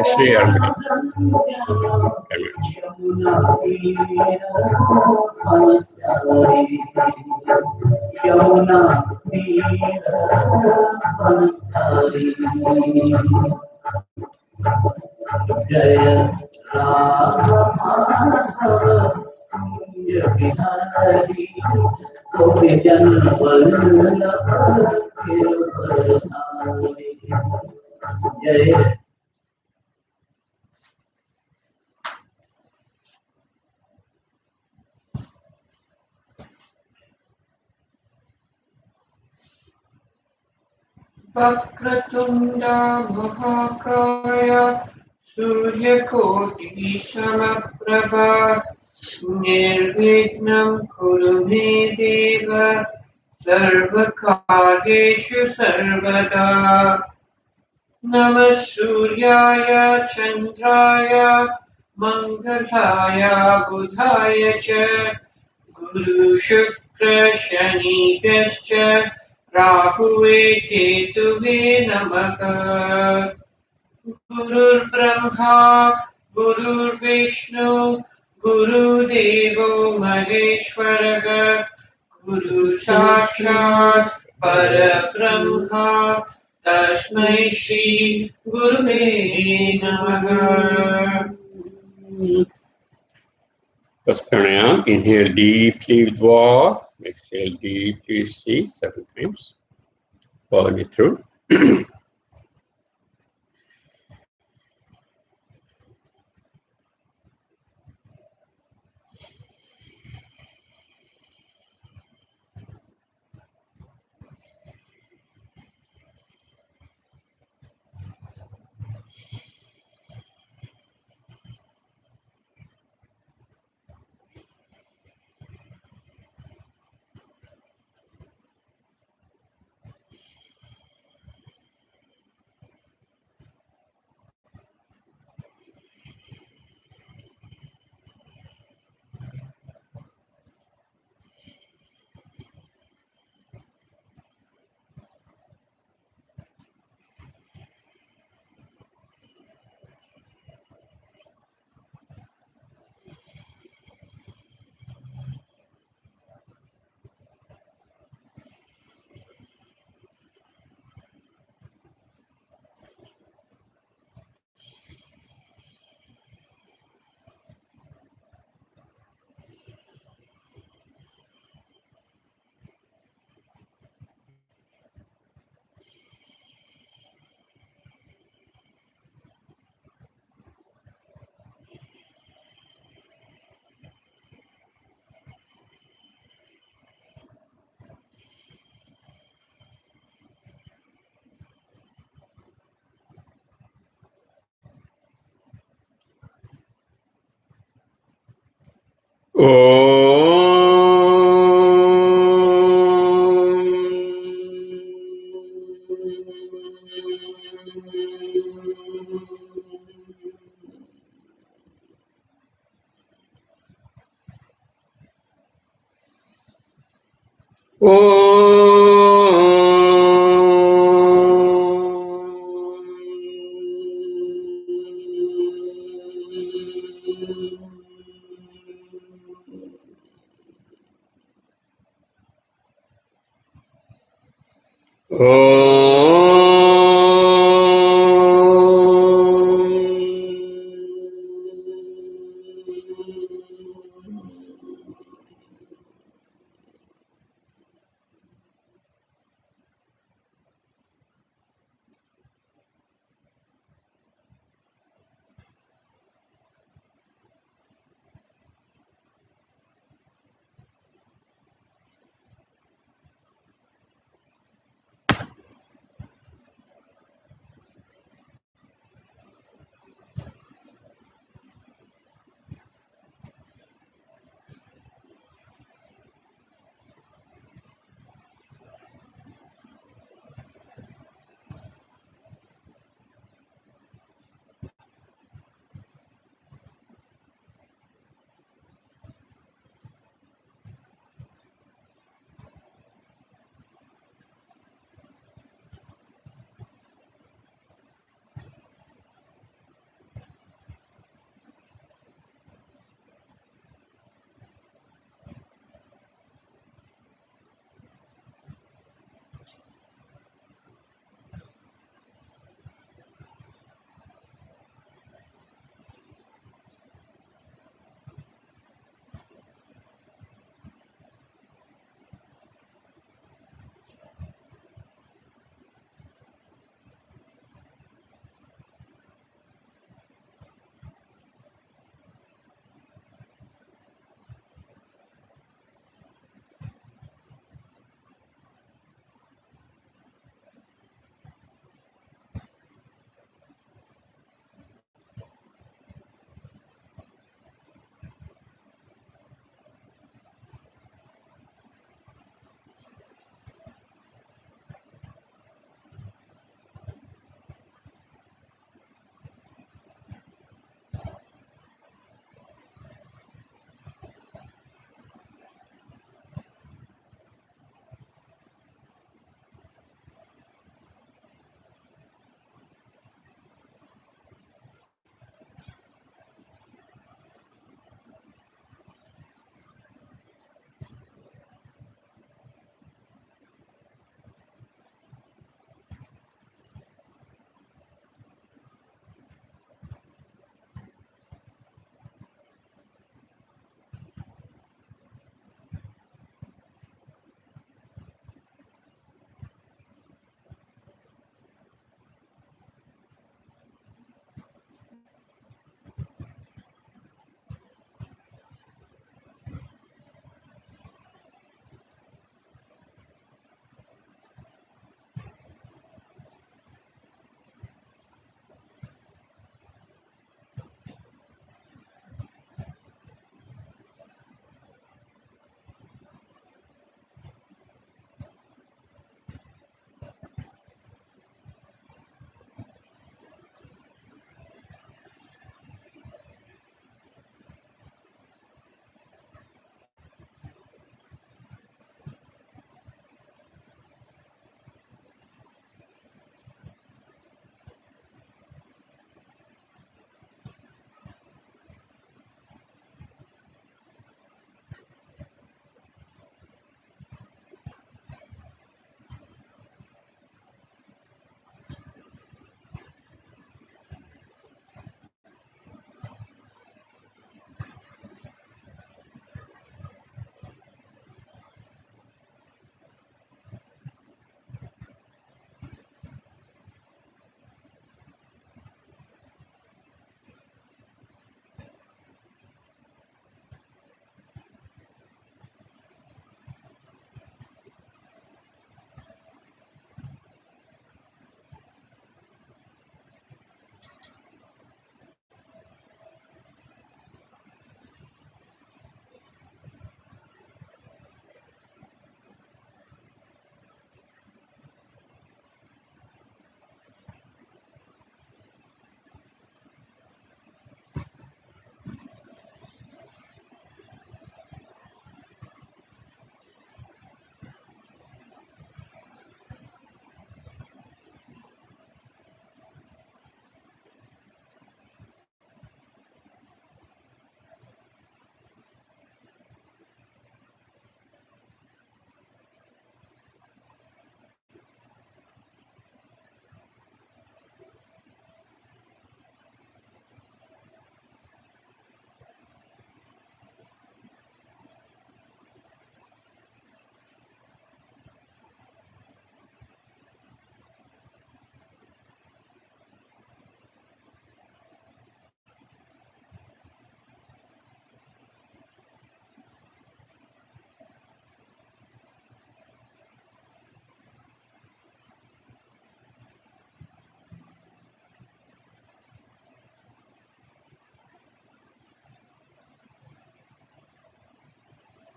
Shri Arvind. Vakratunda Mahakaya Suryakoti Samaprabha Nirvignam Kuru Me Deva Sarvakaryeshu Sarvada Namah Suryaya Chandraya Mangalaya Budhaya Cha Guru Shukra Shani Pyascha Rahuve Ketuve Namaha Gurur Brahma Gurur Vishnu Guru Devo Maheshwaraha Guru Sakshat Parabrahma Tasmai Shri Guruve Namaha. First pranayama, inhale deeply with war, exhale deeply with C 7 times. Follow me through.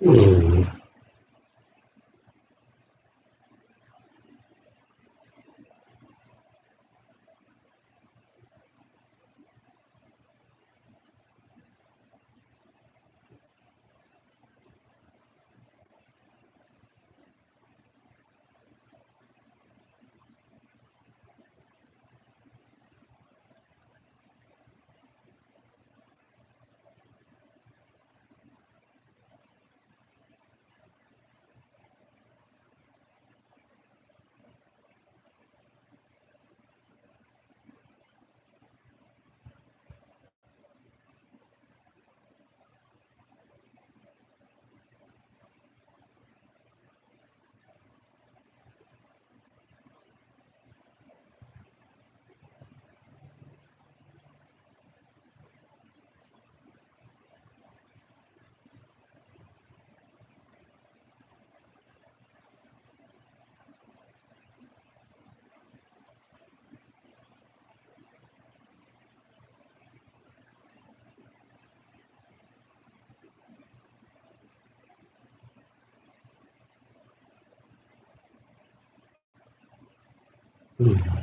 Mm. Mm.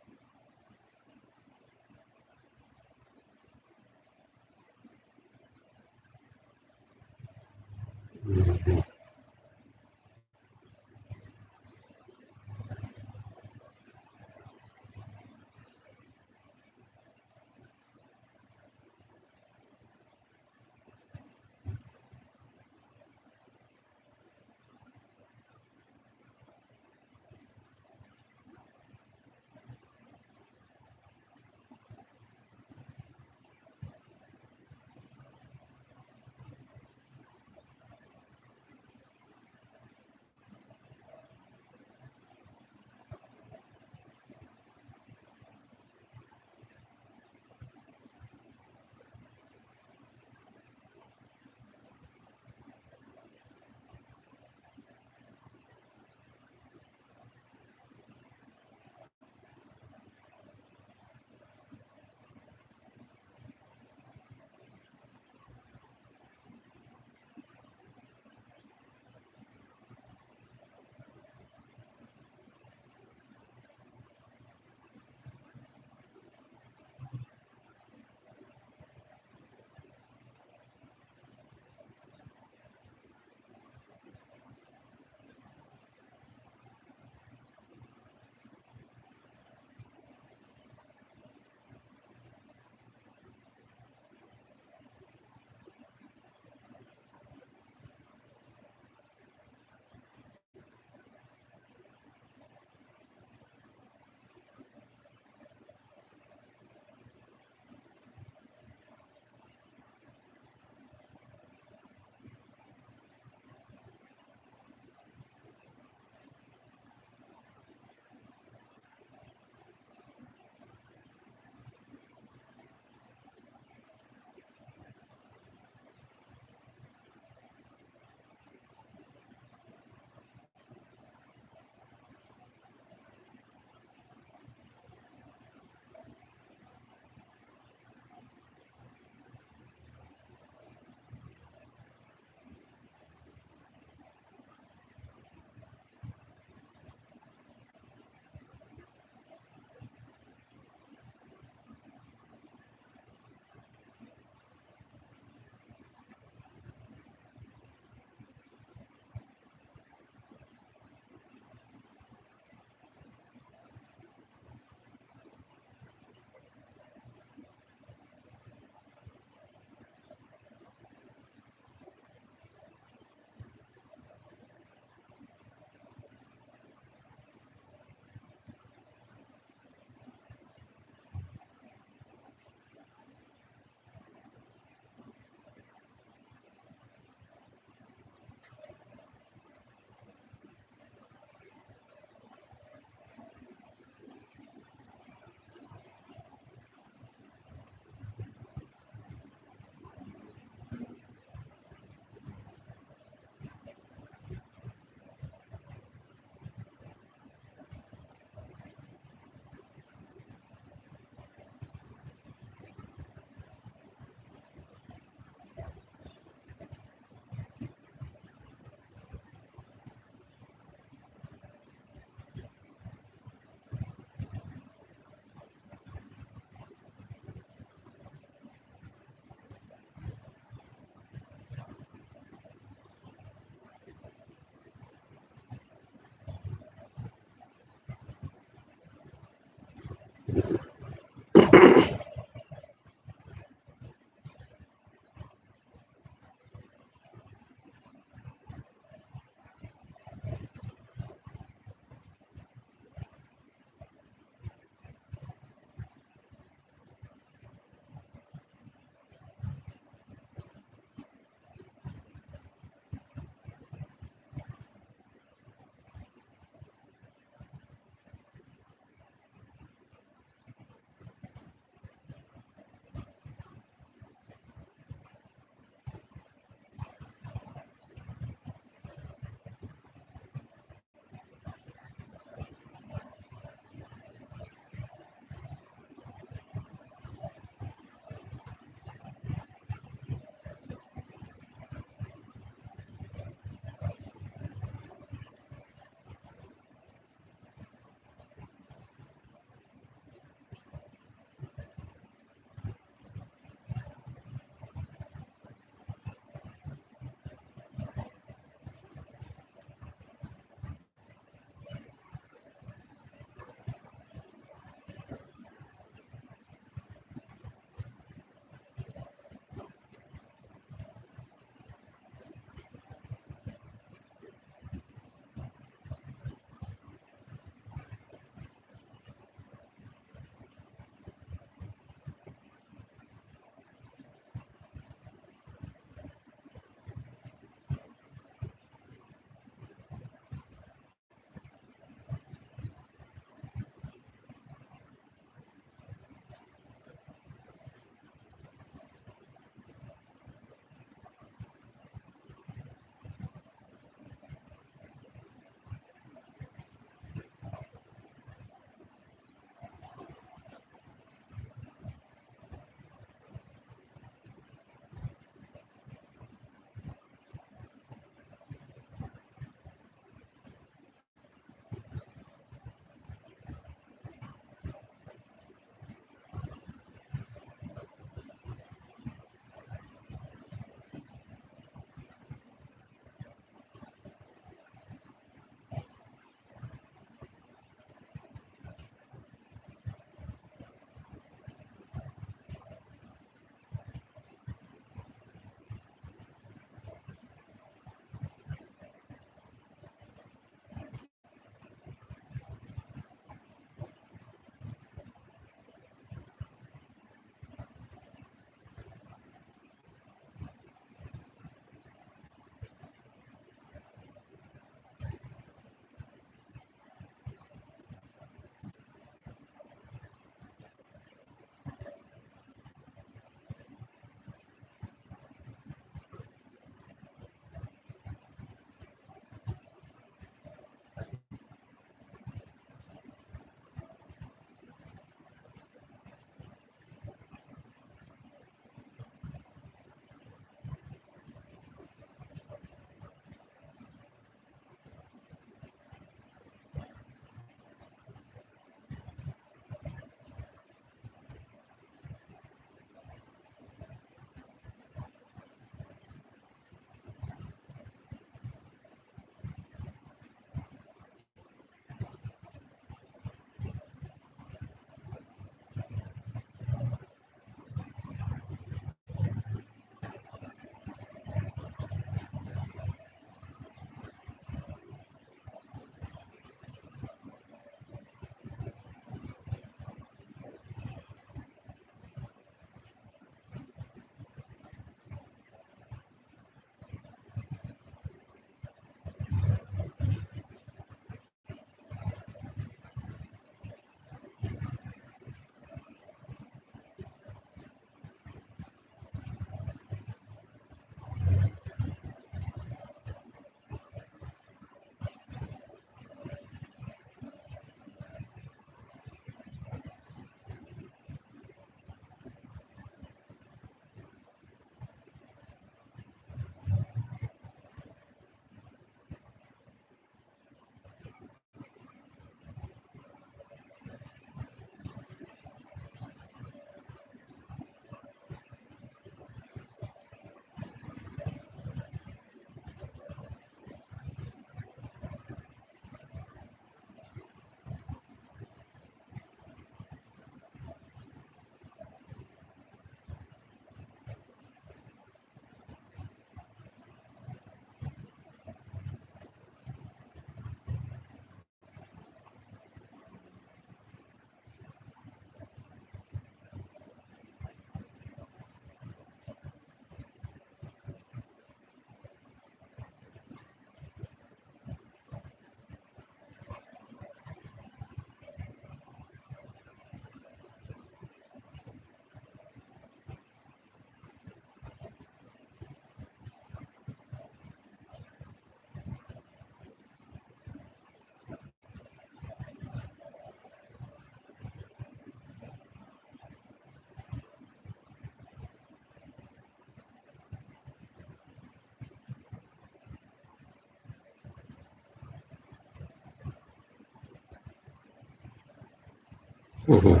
Mhm.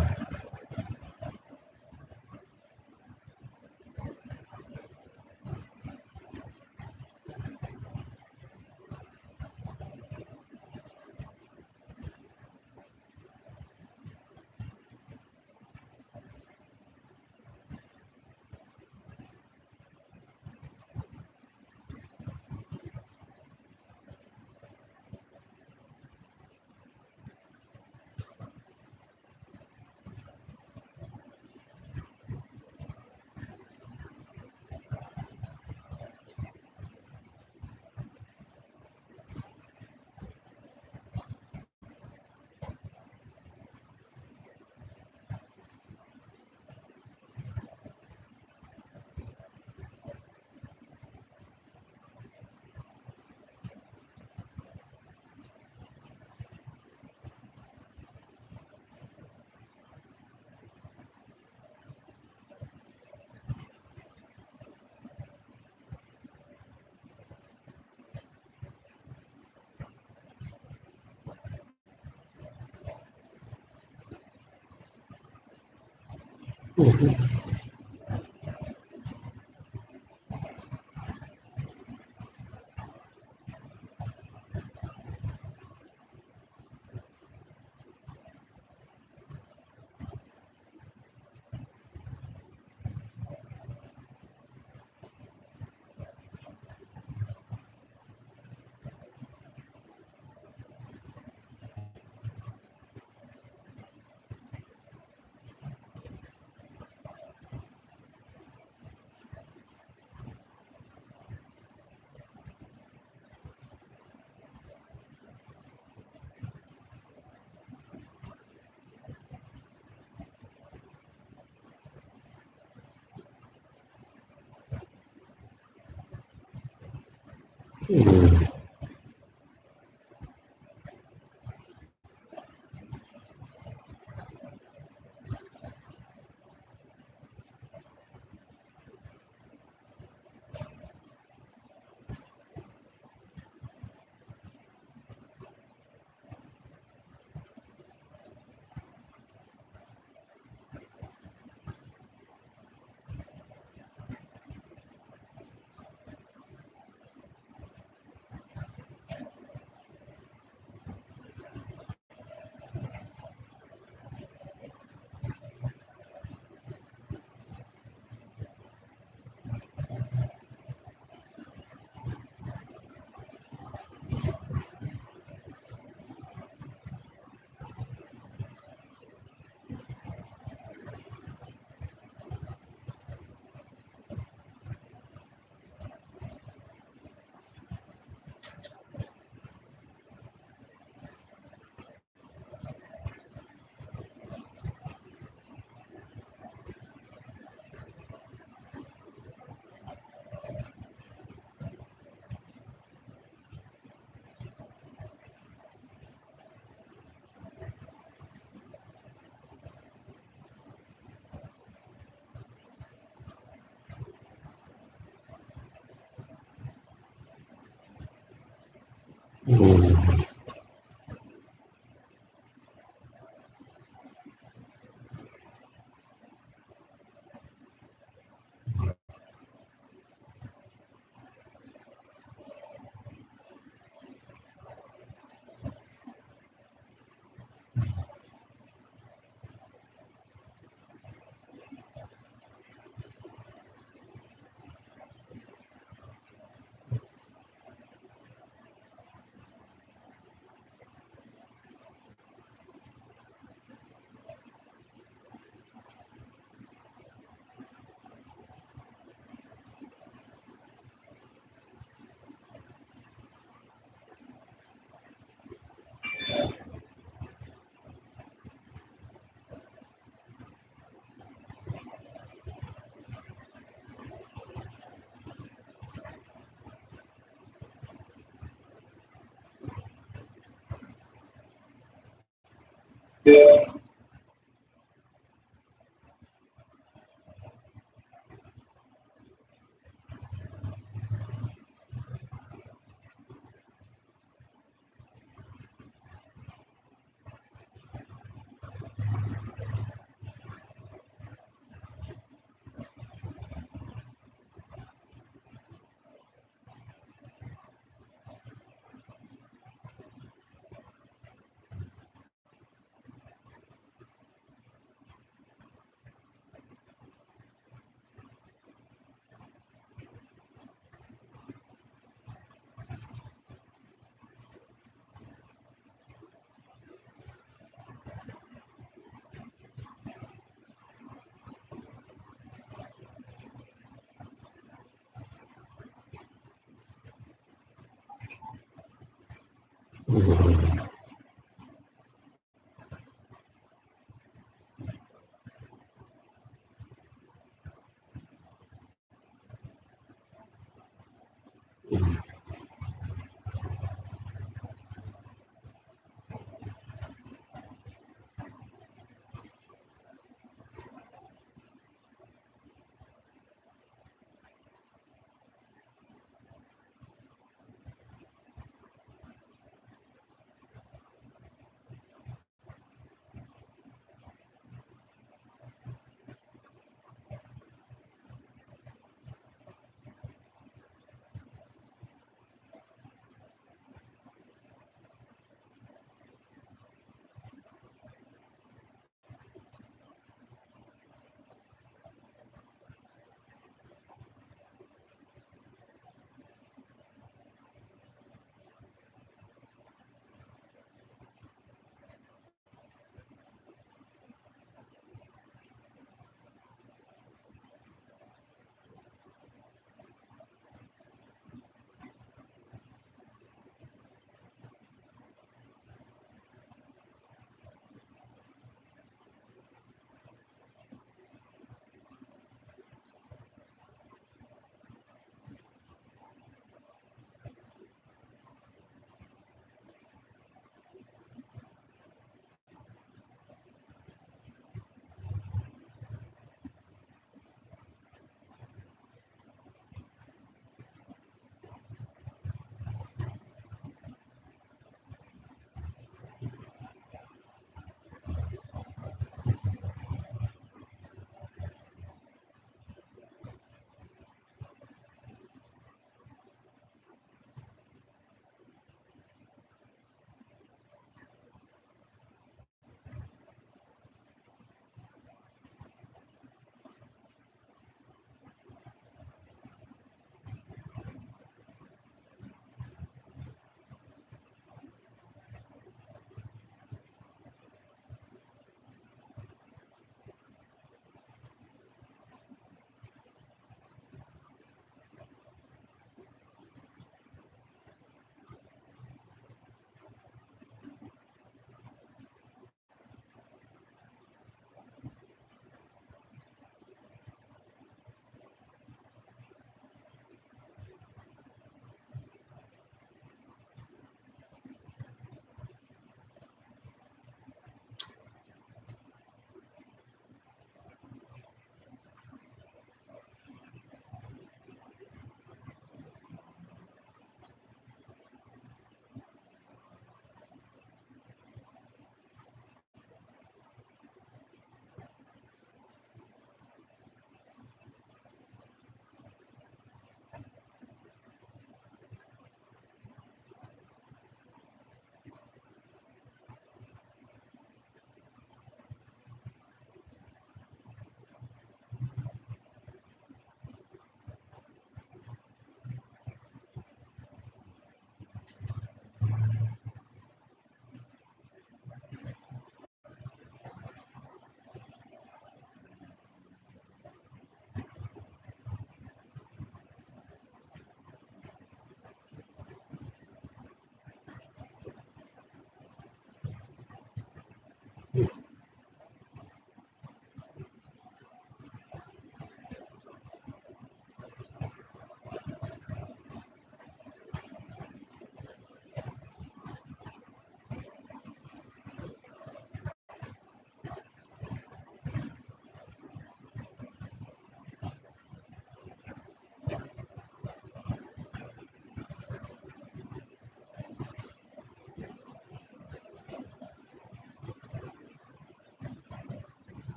Mhm.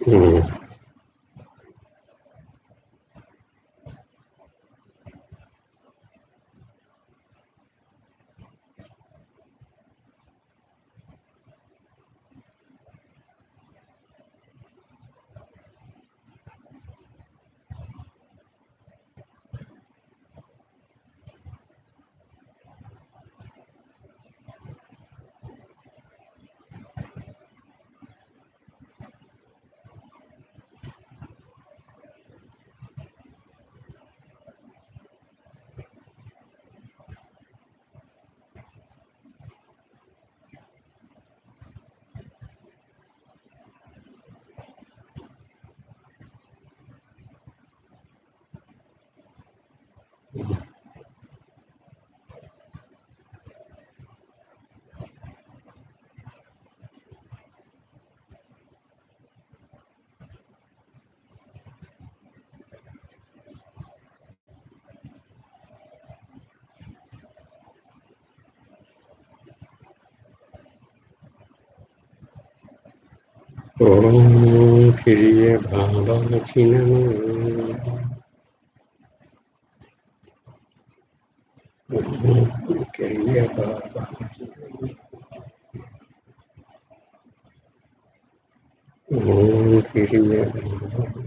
Mm. Om Kriya Babaji Namo. Om Kriya Babaji Namo. Om Kriya Babaji.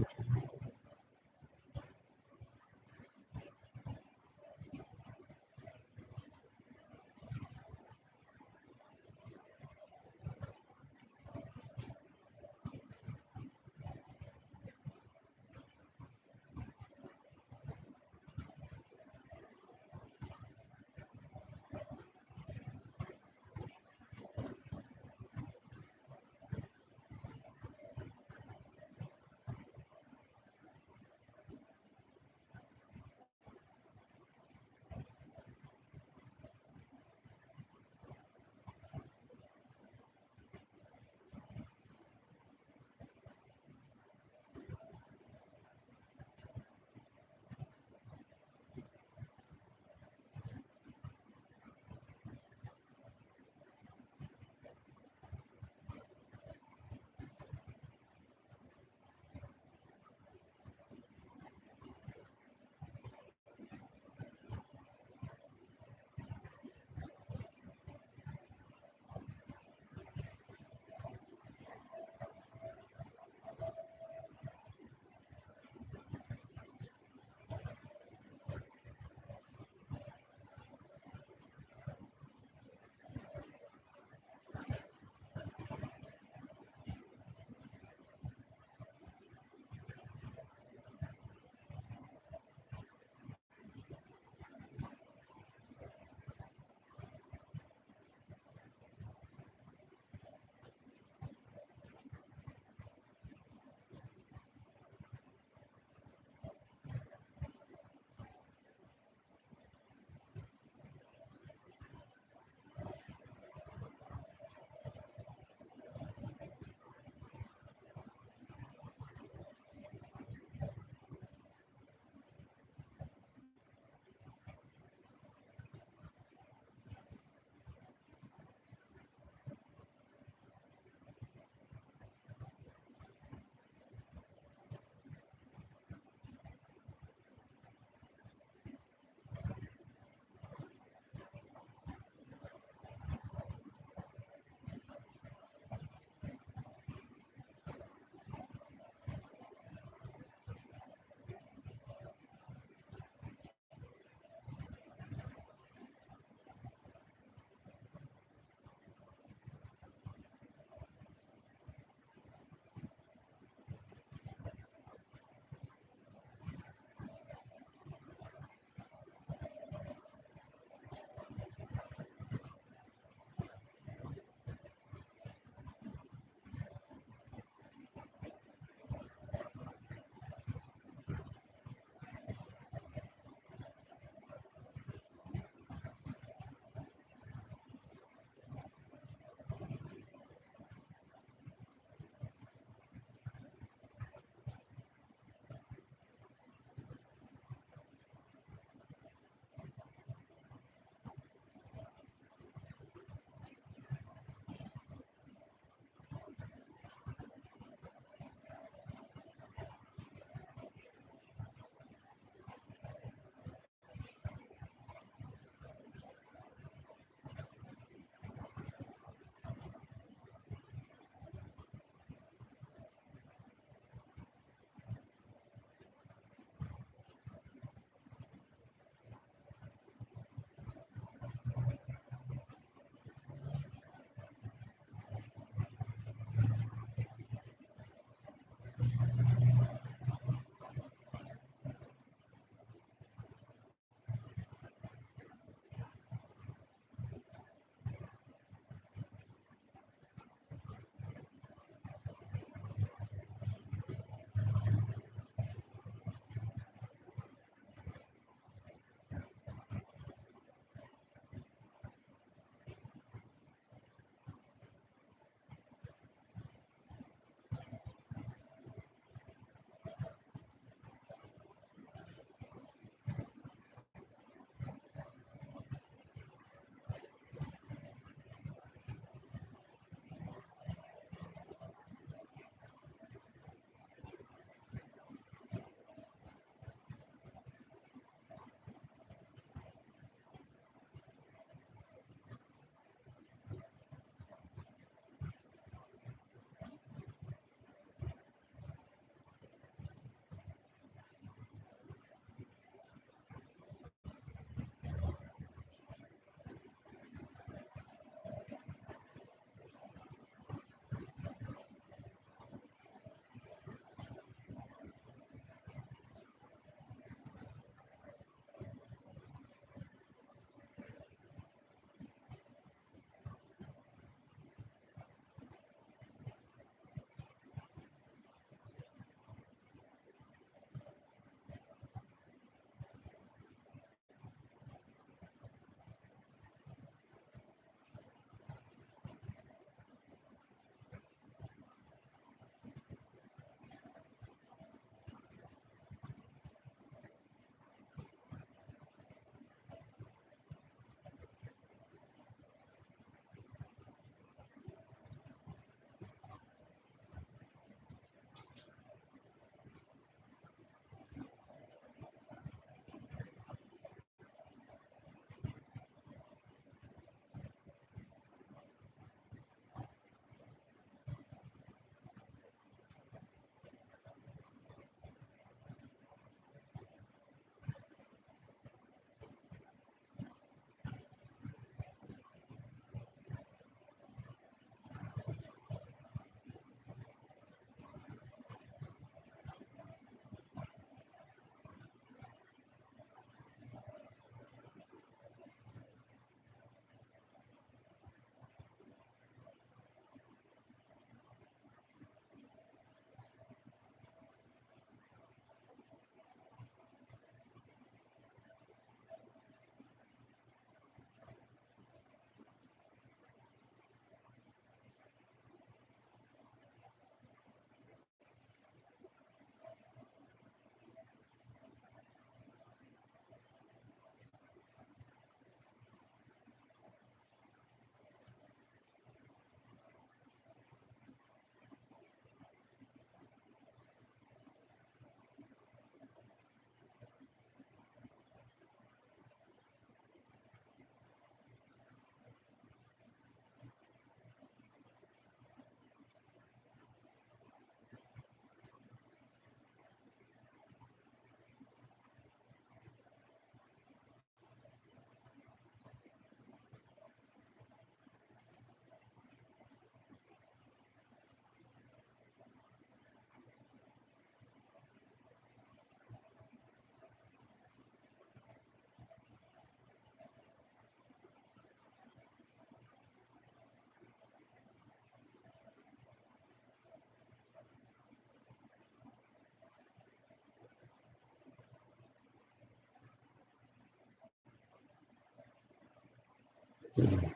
The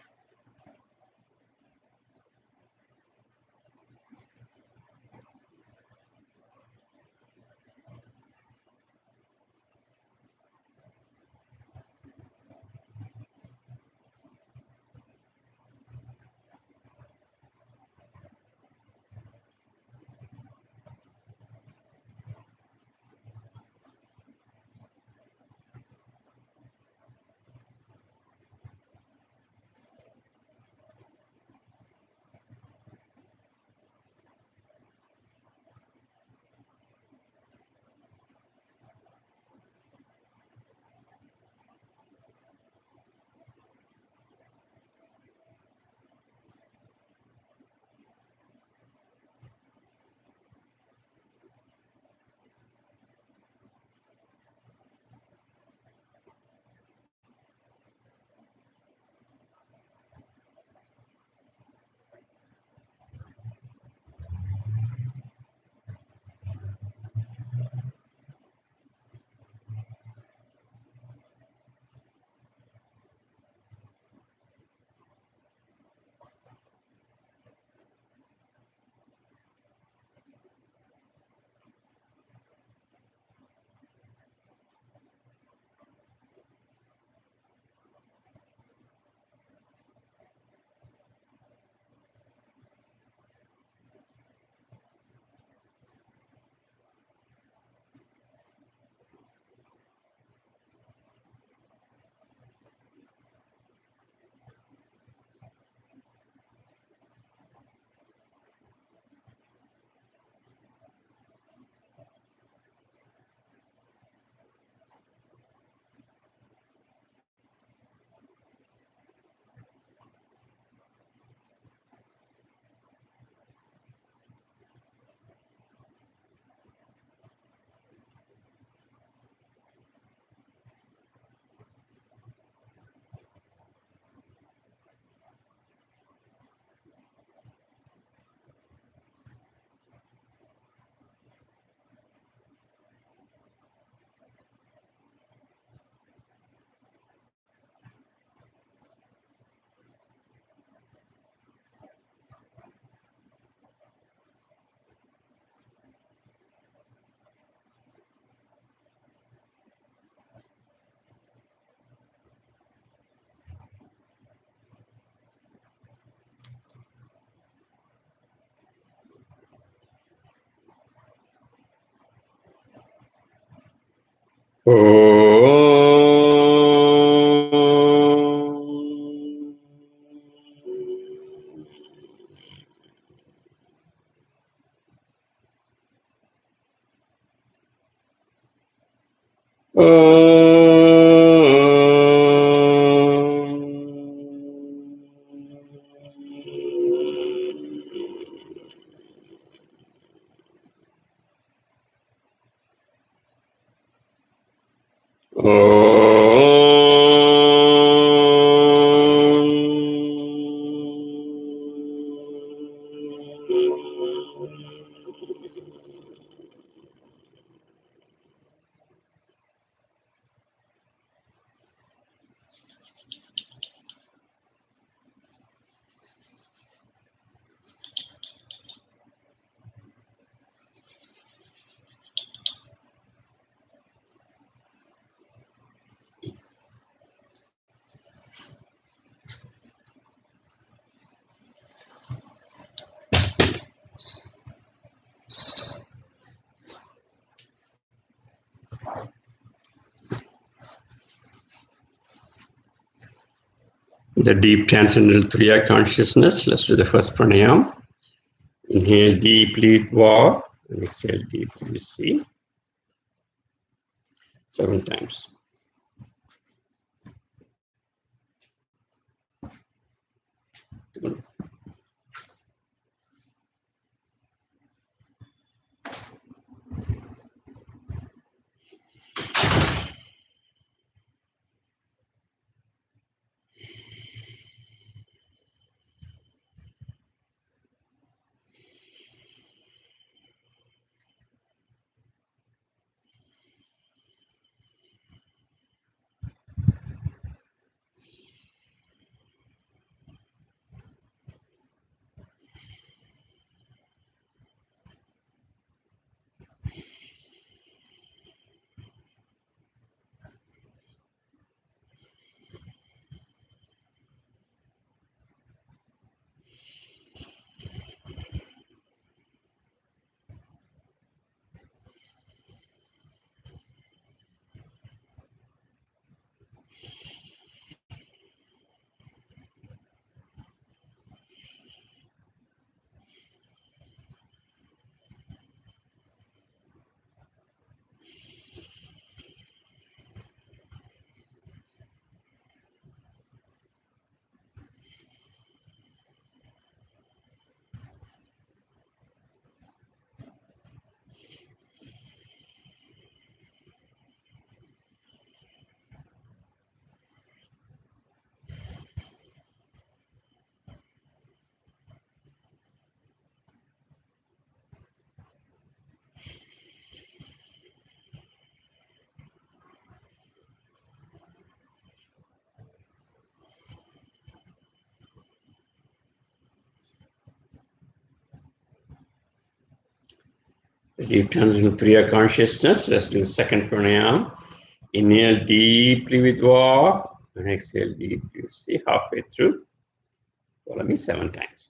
deep transcendental Kriya consciousness. Let's do the first pranayam. Inhale deeply, Dwa, and exhale deeply, receive. 7 times. The deep transition of Kriya consciousness. Let's do the second pranayam. Inhale deeply with Va and exhale deeply. See, halfway through. Follow me 7 times.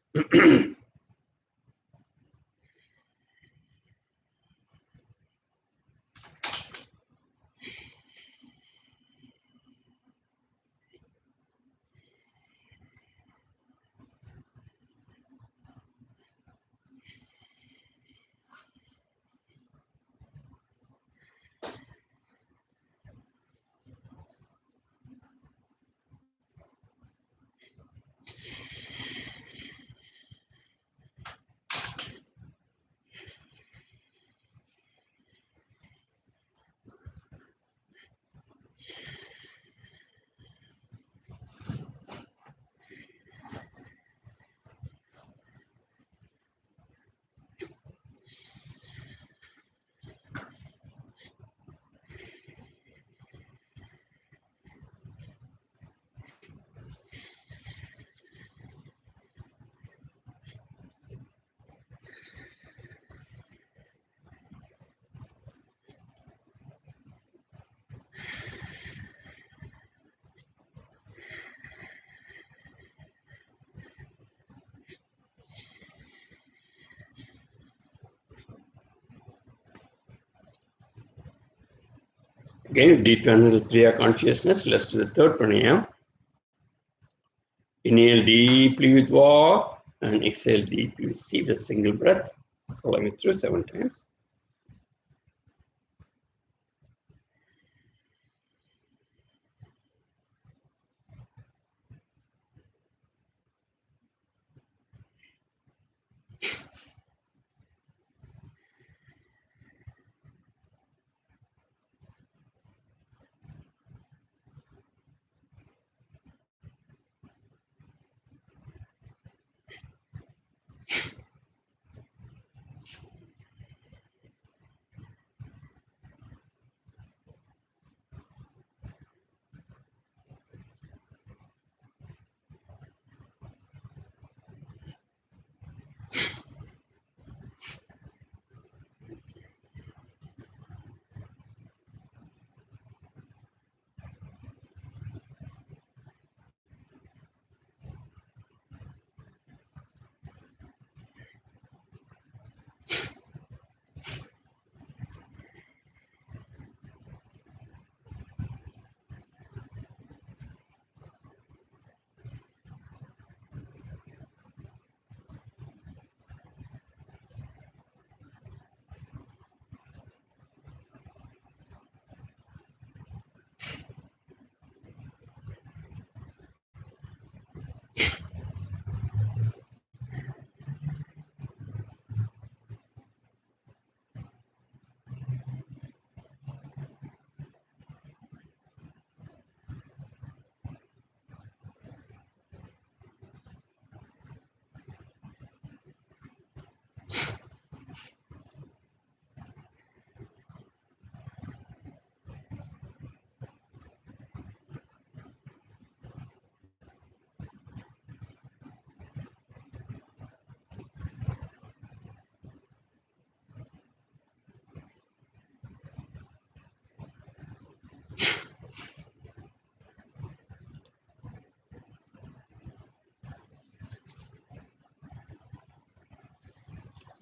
Again, deep transition of Kriya consciousness. Let's do the third pranayam. Inhale deeply with Va and exhale deeply. See the single breath. Follow me through 7 times.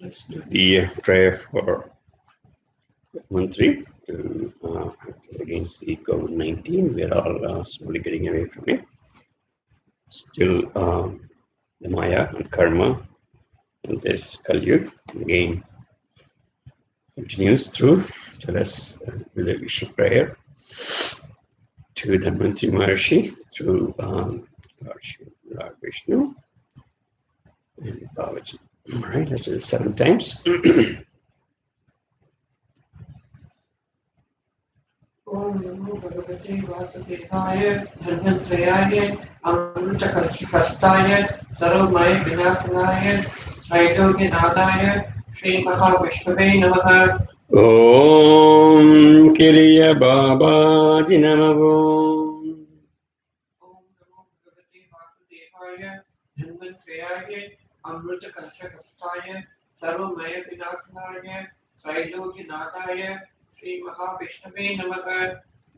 Let's do the prayer for Mantri to practice against the COVID-19. We're all slowly getting away from it. Still, the Maya and Karma and this Kali Yuga again continues through. So let's do the Vishnu prayer to the Mantri Maharshi through Lord Vishnu and Babaji. All right, let's do it 7 times. Om Namo Bhagavate Vasudevaya Dharmantrayaya Amrutakalshikastaya Sarvamaya Vinasanaya Traidogyanadaya Shri Mahavishnuve Namaha. Om Kriya Babaji Namo. Om Namo Bhagavate Vasudevaya Dharmantrayaya Amrutakalshikastaya Sarvamaya Vinasanaya त्रैलोक्यनाथाय श्रीमहाविष्णवे नमः।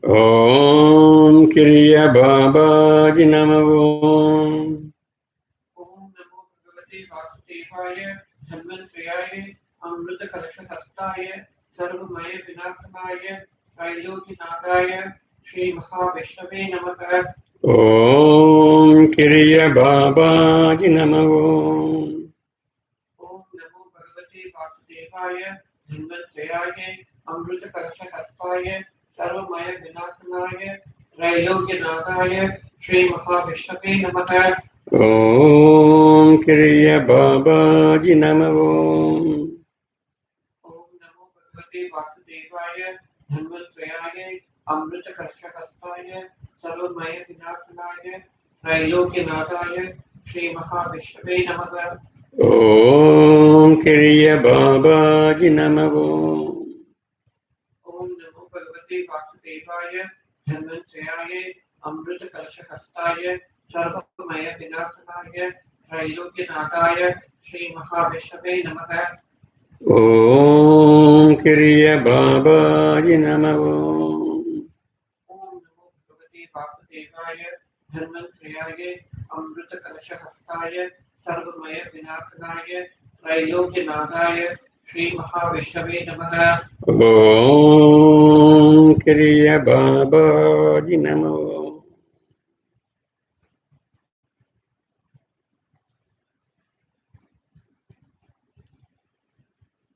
Om Kriya Babaji Namo. ओम नमो भगवते वासुदेवाय धन्वंतर्याय अमृतकलशहस्ताय सर्वमय विनाशनाय त्रैलोक्यनाथाय श्रीमहाविष्णवे नमः। Om Kriya Babaji Namo. ओम नमो भगवते वासुदेवाय धन्वंतर्याय अमृतकलशहस्ताय सर्वमय विनाशनाय त्रैलोक्यनाथाय श्रीमहाविष्णवे नमः। Om Kriya Babaji Namo. ओम नमो भगवते वासुदेवाय धन्वंतर्याय अमृतकलशहस्ताय सर्वमय विनाशनाय त्रैलोक्यनाथाय श्रीमहाविष्णवे नमः। Om Kriya Babaji Namo. ओम नमो भगवते वासुदेवाय धन्वंतर्याय अमृतकलशहस्ताय सर्वमय विनाशनाय त्रैलोक्यनाथाय श्रीमहाविष्णवे नमः। Om Kriya Babaji Namo. ओम नमो भगवते वासुदेवाय धन्वंतर्याय अमृतकलशहस्ताय सर्वमय विनाशनाय त्रैलोक्यनाथाय श्रीमहाविष्णवे नमः। Om Kriya Babaji Namo.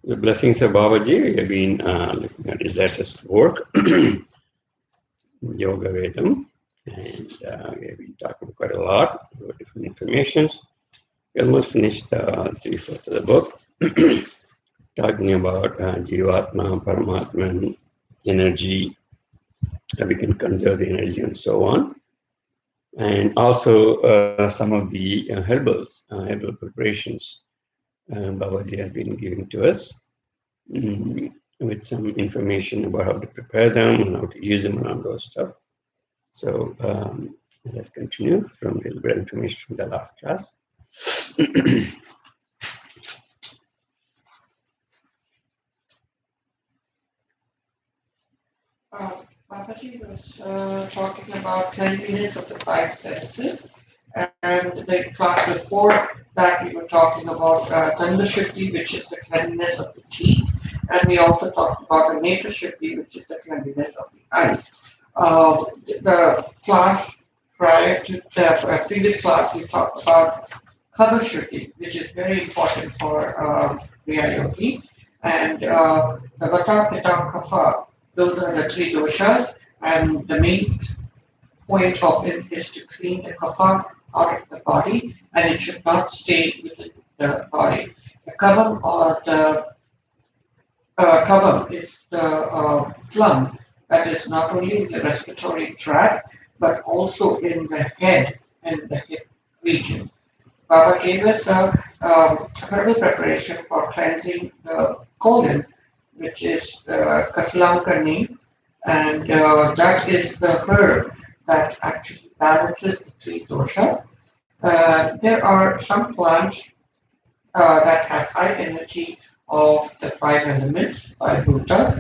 The blessings of Babaji, we have been looking at his latest work, Yoga Vedham, and we have been talking quite a lot about different informations. We almost finished 3/4 of the book, talking about Jivatma, Paramatma, energy, how we can conserve the energy and so on. And also some of the herbal preparations Babaji has been giving to us, with some information about how to prepare them and how to use them and all those stuff. So let's continue from a little bit of information from the last class. Babaji was talking about cleanliness of the five senses, and the class before that we were talking about Gandha Shakti, which is the cleanliness of the teeth, and we also talked about the Netra Shakti, which is the cleanliness of the eyes. The class prior to the previous class, we talked about Kava Shakti, which is very important for Kriya Yogi, and the Vata, Pitta, Kapha. Those are the three doshas, and the main point of it is to clean the kapha out of the body, and it should not stay within the body. The kavam or the kavam is the phlegm that is not only in the respiratory tract but also in the head and the hip region. Baba gave us a herbal preparation for cleansing the colon, which is Kaslankarni, and that is the herb that actually balances the three doshas. There are some plants that have high energy of the five elements, five bhutas.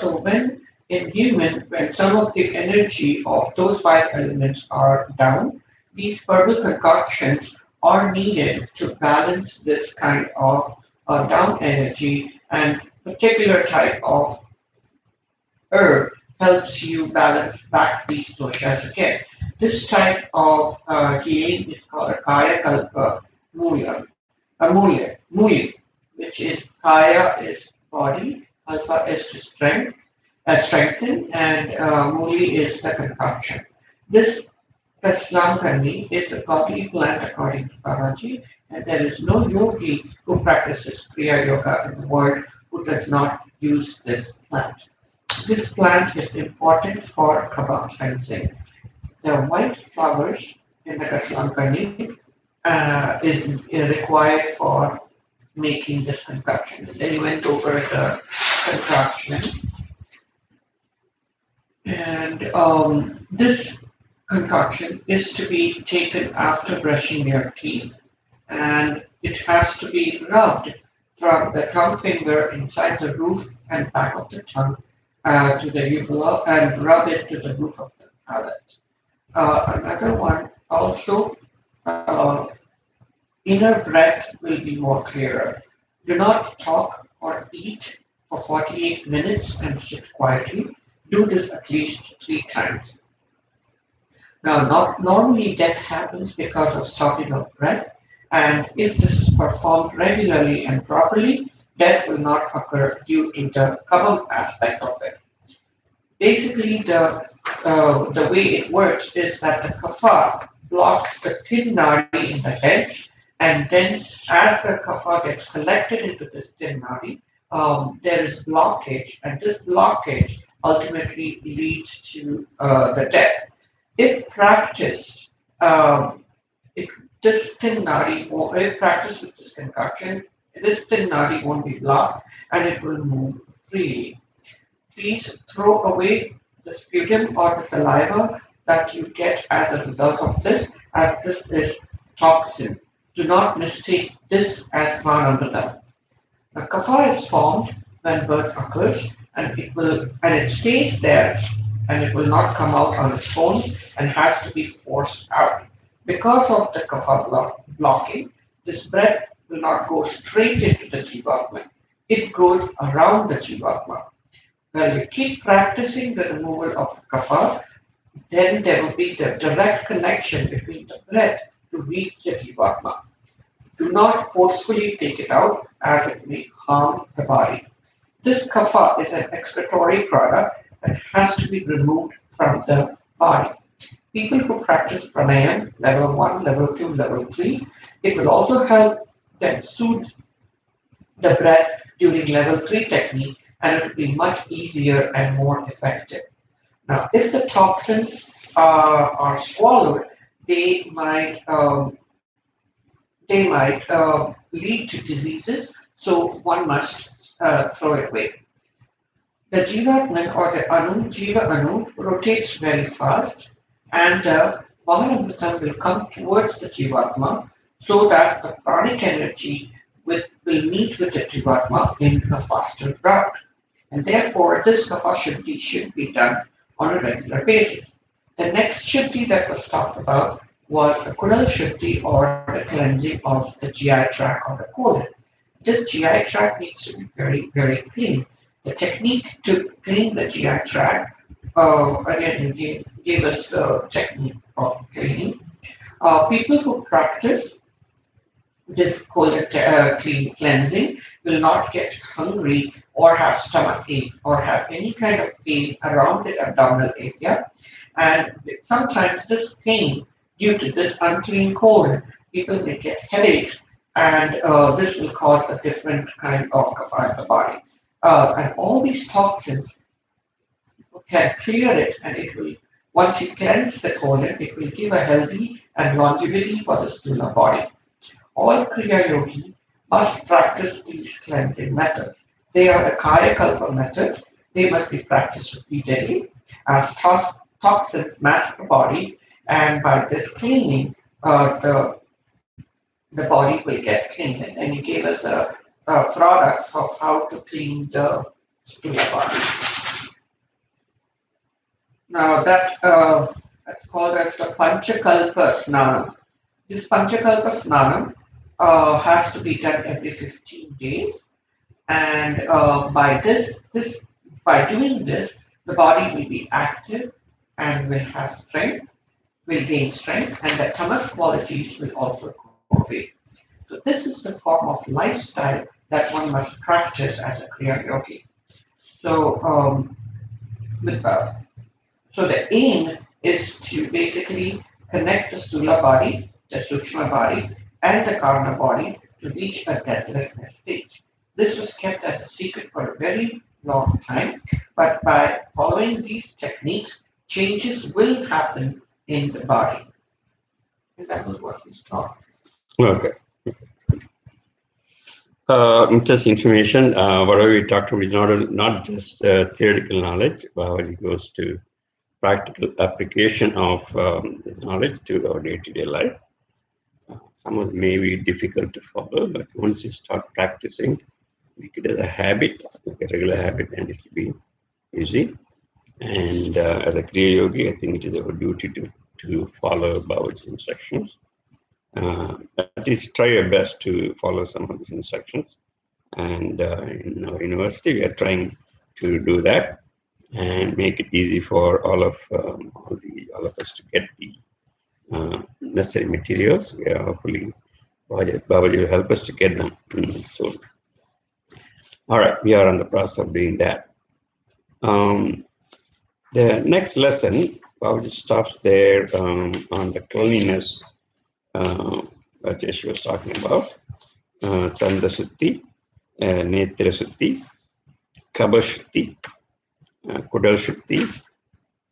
So when in human, when some of the energy of those five elements are down, these herbal concoctions are needed to balance this kind of down energy, and particular type of herb helps you balance back these doshas again. This type of healing is called a Kaya Kalpa Mula, Muli, which is Kaya is body, Kalpa is to strengthen, and Muli is the concoction. This Kaslamkani is a godly plant according to Babaji, and there is no yogi who practices Kriya Yoga in the world who does not use this plant. This plant is important for Kaba cleansing. The white flowers in the Kaslamkani is required for making this concoction. Then he went over the concoction, and this concoction is to be taken after brushing your teeth, and it has to be rubbed from the thumb finger inside the roof and back of the tongue to the uvula and rub it to the roof of the palate. Another one also, inner breath will be more clearer. Do not talk or eat for 48 minutes and sit quietly. Do this at least 3 times. Now, not normally death happens because of stopping of breath, and if this is performed regularly and properly, death will not occur due to the common aspect of it. Basically, the way it works is that the kapha blocks the thin nadi in the head, and then as the kapha gets collected into this thin nadi, there is blockage, and this blockage ultimately leads to the death. If practiced, if this thin nadi, if practiced with this concoction, this thin nadi won't be blocked and it will move freely. Please throw away the sputum or the saliva that you get as a result of this, as this is toxin. Do not mistake this as Mahaavatar. The kapha is formed when birth occurs, and it stays there, and it will not come out on its own and has to be forced out. Because of the kapha blocking, this breath will not go straight into the jivatma. It goes around the jivatma. When you keep practicing the removal of the kapha, then there will be the direct connection between the breath to reach the jivatma. Do not forcefully take it out as it may harm the body. This kapha is an excretory product that has to be removed from the body. People who practice pranayam, level 1, level 2, level 3, it will also help them soothe the breath during level 3 technique, and it will be much easier and more effective. Now, if the toxins are swallowed, they might lead to diseases, so one must throw it away. The Jivatman or the Jiva Anu rotates very fast, and the Mahaavatar will come towards the Jivatma so that the pranic energy will meet with the Jivatma in a faster route. And therefore, this kapha should be done on a regular basis. The next shuddhi that was talked about was the Kudal shuddhi or the cleansing of the GI tract or the colon. This GI tract needs to be very, very clean. The technique to clean the GI tract, again, you gave us the technique of cleaning. People who practice this colon clean cleansing will not get hungry or have stomach ache or have any kind of pain around the abdominal area. And sometimes this pain, due to this unclean colon, people may get headaches, and this will cause a different kind of kapha in the body. And all these toxins can clear it, and it will, once you cleanse the colon, it will give a healthy and longevity for the stula body. All Kriya Yogi must practice these cleansing methods. They are the Kaya Kalpa methods. They must be practiced repeatedly as toxins mask the body, and by this cleaning, the body will get clean. And you gave us products of how to clean the stula body. Now that's called as the Panchakalpa Snanam. This Panchakalpa Snanam has to be done every 15 days, and by doing this, the body will be active and will have strength, will gain strength, and the tamas qualities will also go away. So this is the form of lifestyle that one must practice as a Kriya Yogi. So with so the aim is to basically connect the stula body, the sukshma body, and the karna body to reach a deathlessness stage. This was kept as a secret for a very long time, but by following these techniques, changes will happen in the body. And that was what we taught. Okay. Interesting information. Whatever we talked about is not just theoretical knowledge, but it goes to practical application of this knowledge to our day-to-day life. Some of them may be difficult to follow, but once you start practicing, make it as a habit, like a regular habit, and it will be easy. And as a Kriya Yogi, I think it is our duty to follow Babaji's instructions. At least try your best to follow some of these instructions. And in our university, we are trying to do that and make it easy for all of us to get the necessary materials. We are hopefully Babaji will help us to get them soon. All right, we are on the process of doing that. The next lesson, Babaji stops there on the cleanliness that Jesh was talking about. Tanda Sutti, Netra Sutti, Kaba Shutti, Kudal Shutti,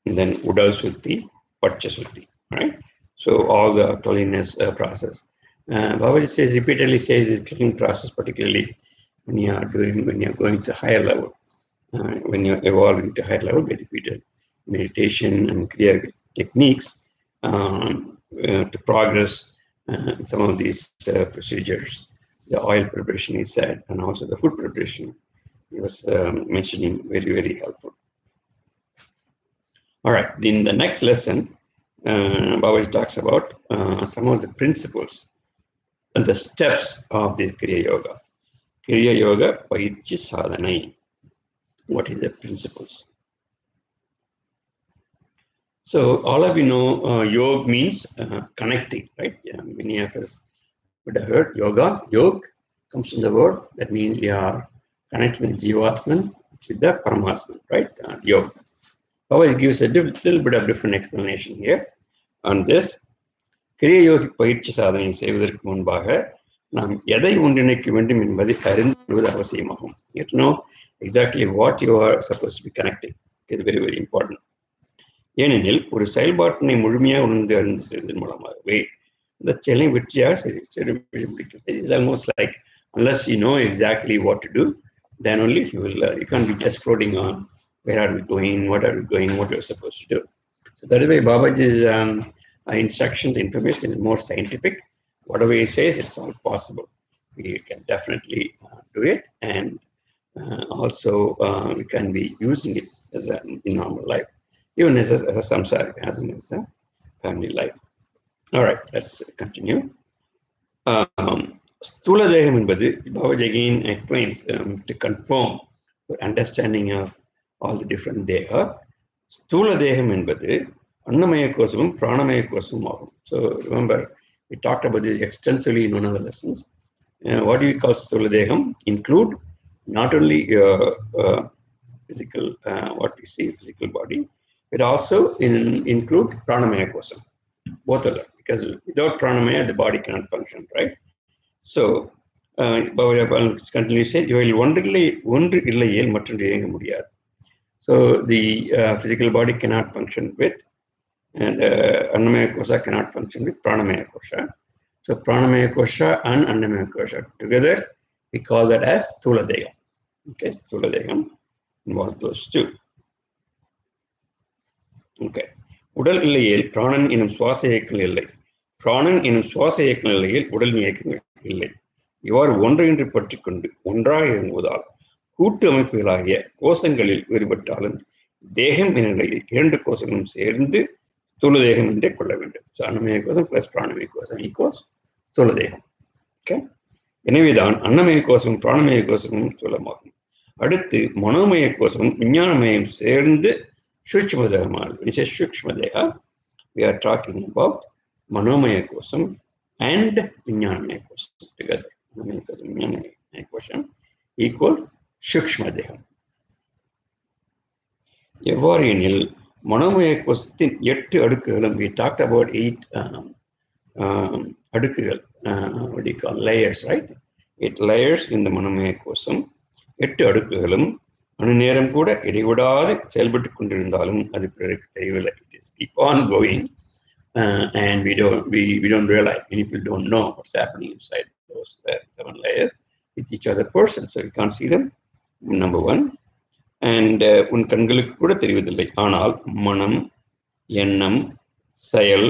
and then Udal Shutti, Pacha Shutti, right? So all the cleanliness process. Babaji repeatedly says this cleaning process, particularly when you are going to higher level, when you're evolving to higher level, they repeated meditation and Kriya techniques to progress some of these procedures. The oil preparation, he said, and also the food preparation, he was mentioning, very, very helpful. All right, in the next lesson, Babaji talks about some of the principles and the steps of this Kriya Yoga. Kriya Yoga, Paichi Sadhanai. What is the principles? So all of you know, yoga means connecting, right? Yeah, many of us would have heard yoga. Yoga comes from the word that means we are connecting the Jivatman with the Paramatman, right? Yoga. Always gives a little bit of different explanation here on this. Kriya Yogi பயிற்சி சாதனை செய்வதற்கு முன்பாக நாம் எதை ஒன்றிணைக்க வேண்டும் என்பதை அறிந்து கொள்வது அவசியமாகும். You have to know exactly what you are supposed to be connecting. It's very, very important. ஏனெனில் ஒரு செயல்பாட்டினை முழுமையாக உணர்ந்து அறிந்து செய்வதன் மூலமாகவே இந்த செயலை வெற்றியாக செய்து முடிக்கும். It is almost like unless you know exactly what to do, then only you can't be just floating on where are we going, what are we going, what you're supposed to do. So that is why Babaji's instructions, information is more scientific. Whatever he says, it's all possible. We can definitely do it, and also we can be using it as in normal life, even as a samsara, as in his family life. All right, let's continue. Stula Deham என்பது, Babaji again explains to confirm the understanding of all the different Deha. Stula Deham என்பது Annamaya Kosam, Pranamaya Kosam ஆகும். So remember, we talked about this extensively in one of the lessons. What do we call Stula Deham? Include not only your physical, what we see, physical body, but also include Pranamaya Kosam. Both of them, because without Pranamaya, the body cannot function, right? So, Babaji continues to say, ஒன்று இல்லையேல் மற்றொன்று இயங்க முடியாது. So the physical body cannot function with, and Annamaya Kosha cannot function with Pranamaya Kosha. So Pranamaya Kosha and Annamaya Kosha together, we call that as Stula Deham. Okay, Stula Deham involves those two. Okay. உடல் இல்லையேல் பிராணன் எனும் சுவாச இயக்கங்கள் இல்லை. பிராணன் எனும் சுவாச இயக்க நிலையில் உடல் இயக்கங்கள் இல்லை. இவ்வாறு ஒன்றையொன்று பற்றி கொண்டு ஒன்றாக இயங்குவதால் கூட்டு அமைப்புகளாகிய கோஷங்களில் வேறுபட்டாலும் தேகம் என்ற நிலையில் இரண்டு கோஷங்களும் சேர்ந்து ஸ்தூல தேகம் என்றே கொள்ள வேண்டும். ஸோ அன்னமய கோஷம் பிளஸ் பிராணமய கோஷம் ஈக்குவல்ஸ் ஸ்தூல தேகம். ஓகே, எனவேதான் அன்னமய கோஷம் பிராணமய கோஷமும் ஸ்தூலமாகும். அடுத்து மனோமய கோஷமும் விஞ்ஞானமயம் சேர்ந்து சூக்ஷ்ம தேகமாகும். When you say சூக்ஷ்ம தேகா, we are talking about Manomaya Kosam and Vijnanamaya Kosam together. Manomaya Kosam, Vijnanamaya Kosam equal Shukshma Deham. எவ்வாறு எனில் மனோமய கோஷத்தின் 8 அடுக்குகளும், we talked about 8 அடுக்குகள், what do you call layers, right? 8 layers in the மனோமய கோஷம். 8 அடுக்குகளும் அணு நேரம் கூட இடைவிடாது செயல்பட்டு கொண்டிருந்தாலும் அது பிறருக்கு தெரியவில்லை. It is keep on going. And we don't realize, many people don't know what's happening inside those 7 layers with each other person, so you can't see them, number one. And உன் கண்களுக்கு கூட தெரிவதில்லை, ஆனால் மனம், எண்ணம், செயல்,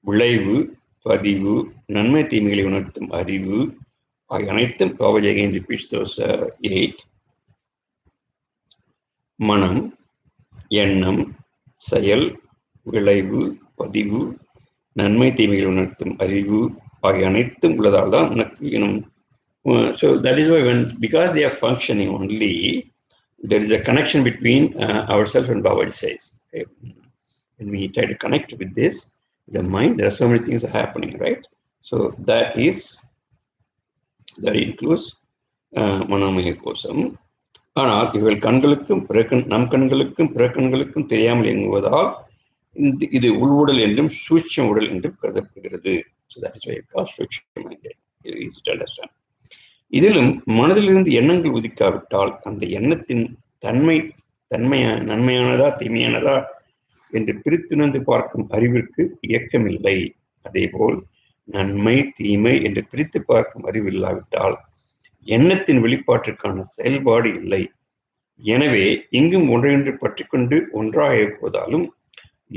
விளைவு, பதிவு, நன்மை தீமைகளை உணர்த்தும் அறிவு ஆகிய அனைத்தும் Babaji again repeats those 8. மனம், எண்ணம், செயல், விளைவு, பதிவு, நன்மை தீமைகளை உணர்த்தும் அறிவு ஆகிய அனைத்தும் உள்ளதால் தான் உனக்கு so that is why because they are functioning only, there is a connection between ourselves and Babaji says. Okay? When we try to connect with this, the mind, there are so many things are happening, right? So that includes மனோமய கோஷம். ஆனால் இவர்கள் கண்களுக்கும் நம் கண்களுக்கும் பிற கண்களுக்கும் தெரியாமல் இயங்குவதால் இது உள்வுடல் என்றும் சூட்சும உடல் என்றும் கருதப்படுகிறது. So that is why it calls சூட்சும minded. Easy to understand. இதிலும் மனதிலிருந்து எண்ணங்கள் உதிக்காவிட்டால் அந்த எண்ணத்தின் நன்மையானதா தீமையானதா என்று பிரித்துணர்ந்து பார்க்கும் அறிவிற்கு இயக்கமில்லை. அதேபோல் நன்மை தீமை என்று பிரித்து பார்க்கும் அறிவு இல்லாவிட்டால் எண்ணத்தின் வெளிப்பாட்டிற்கான செயல்பாடு இல்லை. எனவே இங்கும் ஒன்றையொன்று பற்றி கொண்டு ஒன்றாக இயக்குவதாலும்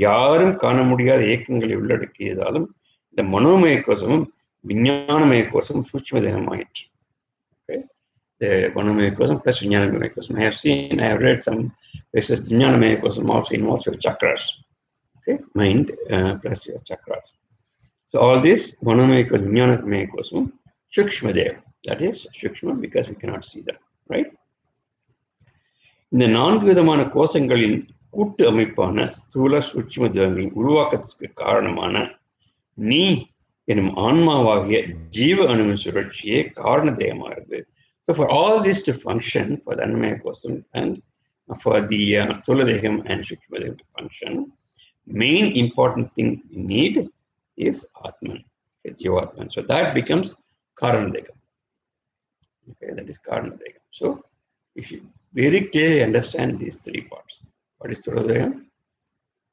யாரும் காண முடியாத இயக்கங்களை உள்ளடக்கியதாலும் இந்த மனோமய கோஷமும் விஞ்ஞானமய கோஷமும் சூட்சும தேகமாயிற்று. Okay? The Manomaya Kosam plus Vijnanamaya Kosam. I have read some places Vijnanamaya Kosam also involves your chakras. Okay, mind plus your chakras. So all this Manomaya Kosam, Vijnanamaya Kosam, Shukshma there. That is Shukshma because we cannot see them, right? இந்த 4 விதமான கோஷங்களின் கூட்டு அமைப்பான ஸ்தூல சூட்சும தேகங்களின் உருவாக்கத்திற்கு காரணமான நீ எனும் ஆன்மாவாகிய ஜீவ அணுவின் சுழற்சியே காரண தேகமாகிறது. So for all this to function, for the Annamaya Kosam and for the Sthula Deham and Shukshma Deham to function, main important thing we need is Atman, Jivatman. So that becomes Karana Deham. Okay, that is Karana Deham. So you should very clearly understand these 3 parts. What is Sthula Deham?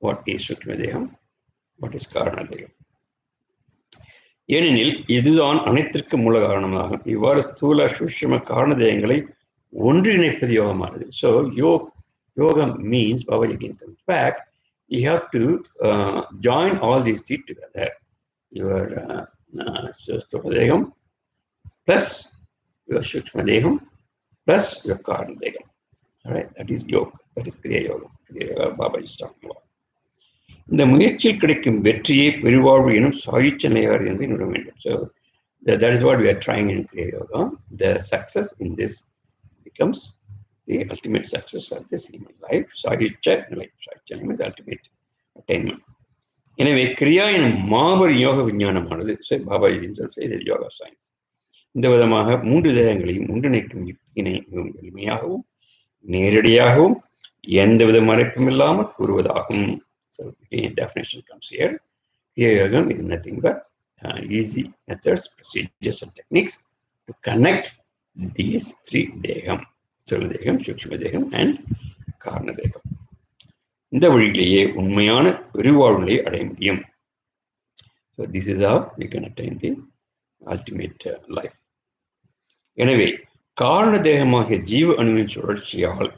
What is Shukshma Deham? What is Karana Deham? ஏனெனில் இதுதான் அனைத்திற்கும் மூல காரணமாகும். இவ்வாறு ஸ்தூல சூட்சும காரணதேயங்களை ஒன்றிணைப்பது யோகமானது. So yoga means, Babaji again comes back, you have to join all these 3 together. Your sthula deham plus your sukshma deham plus your karana deham. All right, that is yoga. That is Kriya Yoga. Kriya Yoga Babaji is talking about. இந்த முயற்சியில் கிடைக்கும் வெற்றியை பெருவாழ்வு எனும் சாயுச்ச நிலையாறு என்று நம்ப வேண்டும். So that is what we are trying in Kriya Yoga. The success in this becomes the ultimate success of this human life. Sahicha means ultimate attainment. எனவே கிரியா எனும் மாபெரும் யோக விஞ்ஞானமானது, Babaji himself says it's yoga science. இந்த விதமாக 3 தேகங்களையும் ஒன்றிணைக்கும் யுக்தியினை மிகவும் எளிமையாகவும் நேரடியாகவும் எந்தவித மறைப்பும் இல்லாமல் கூறுவதாகும். So the definition comes here. Kriya Yoga is nothing but easy methods, procedures and techniques to connect these 3 Deham, Sthula Deham, Shukshma Deham and Karana Deham. இந்த வழியிலேயே உண்மையான பெருவாழ்வை அடைய முடியும். So this is how we can attain the ultimate life. எனவே காரண தேகமாகிய ஜீவ அணுவின் சுழற்சியால்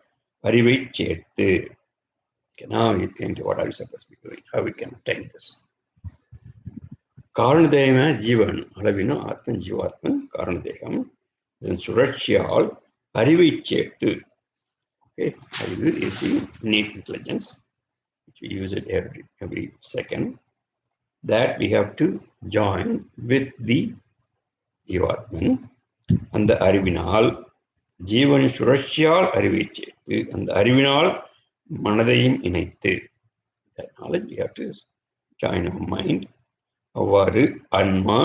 அறிவை சேர்த்து. Okay, now he's going to what are we supposed to be doing, how we can attain this. காரண தேகமான ஜீவன் அளவினோ ஆத்மன் ஜீவாத்மன் காரண தேகம் இதன் சுழற்சியால் அறிவை சேர்த்து. Okay, அறிவு is the innate intelligence which we use it every second, that we have to join with the ஜீவாத்மன். அந்த அறிவினால் ஜீவனின் சுழற்சியால் அறிவை சேர்த்து அந்த அறிவினால் மனதையும் இணைத்து. That knowledge we have to join our mind. அவ்வாறு ஆன்மா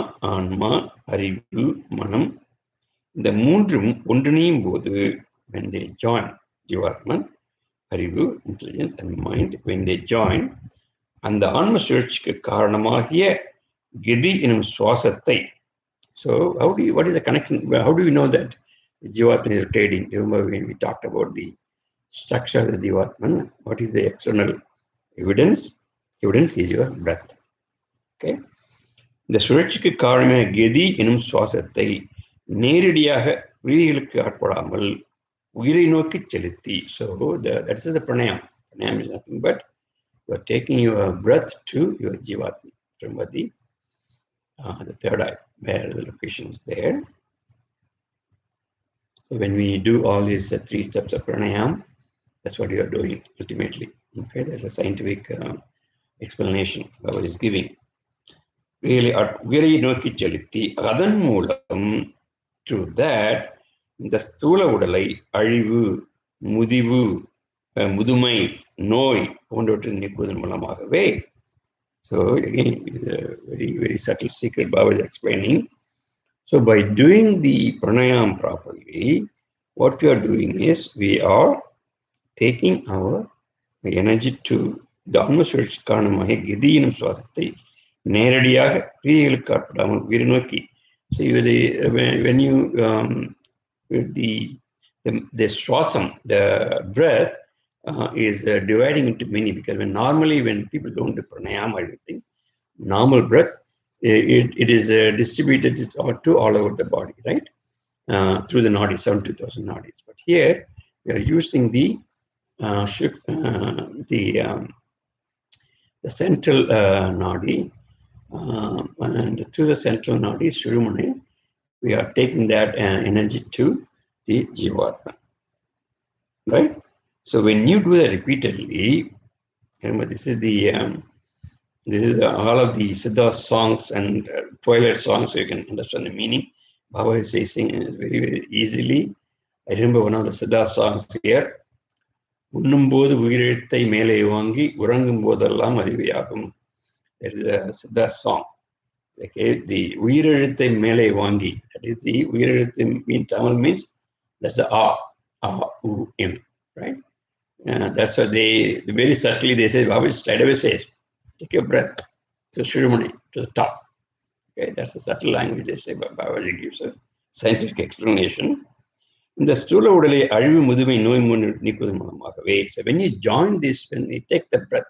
அறிவு மனம் இந்த 3ம் ஒன்றிணையும் போது when they join, ஜீவாத்மன் அறிவு intelligence and mind, when they join, அந்த ஆன்ம சுழற்சிக்கு காரணமாகிய கதி எனும் சுவாசத்தை. So what is the connection? How do we know that Jivatman is rotating? Remember when we talked about the structure of the Jivatman, what is the external evidence? Evidence is your breath. Okay. இந்த சுழற்சிக்கு காரணமாக கதி எனும் சுவாசத்தை நேரடியாக உயிர்களுக்கு ஆட்படாமல் உயிரை நோக்கி செலுத்தி. So that is the pranayam. Pranayam is nothing but you are taking your breath to your Jivatman. Remember the the third eye, where the location is there. So when we do all these 3 steps of pranayama, that's what you are doing ultimately. Okay, there's a scientific explanation Baba is giving. Really, உயிரை நோக்கி செலுத்தி அதன் மூலம் through that இந்த ஸ்தூல உடலை அழிவு, முதிவு, முதுமை, நோய் போன்றவற்றை நீக்குவதன் மூலமாகவே. So again, very, very subtle secret Baba is explaining. So by doing the pranayama properly, what we are doing is we are taking our energy to தர்ம சுழற்சி காரணமாக கதியினும் சுவாசத்தை நேரடியாக கிரியைகளுக்கு ஆட்படாமல் உயிரை நோக்கி. So when you the swasam, the breath is dividing into many, because normally when people don't do pranayama or anything, normal breath, it is distributed to all over the body, right? Through the nadis, 72,000 nadis. But here we are using the central nadi, and through the central nadi, Shurumani, we are taking that energy to the Jivatma, right? So when you do that repeatedly, remember this is all of the Siddha songs and Twilight songs, so you can understand the meaning. Baba is saying it very, very easily. I remember one of the Siddha songs here. உண்ணும்போது உயிரெழுத்தை மேலே வாங்கி உறங்கும் போதெல்லாம் அறிவையாகும். There is a Siddha song. Okay, the உயிரெழுத்தை மேலே வாங்கி, that is the உயிரெழுத்தை in Tamil means that's the a, u, im, right? That's what they very subtly they say. Baba straight away says, take your breath to Shirumani, to the top. Okay, that's the subtle language they say. But Babaji gives a scientific explanation. இந்த ஸ்தூல உடலை அழிவு, முதுமை, நோய் நீக்குவதன் மூலமாகவே. So when you join this, when you take the breath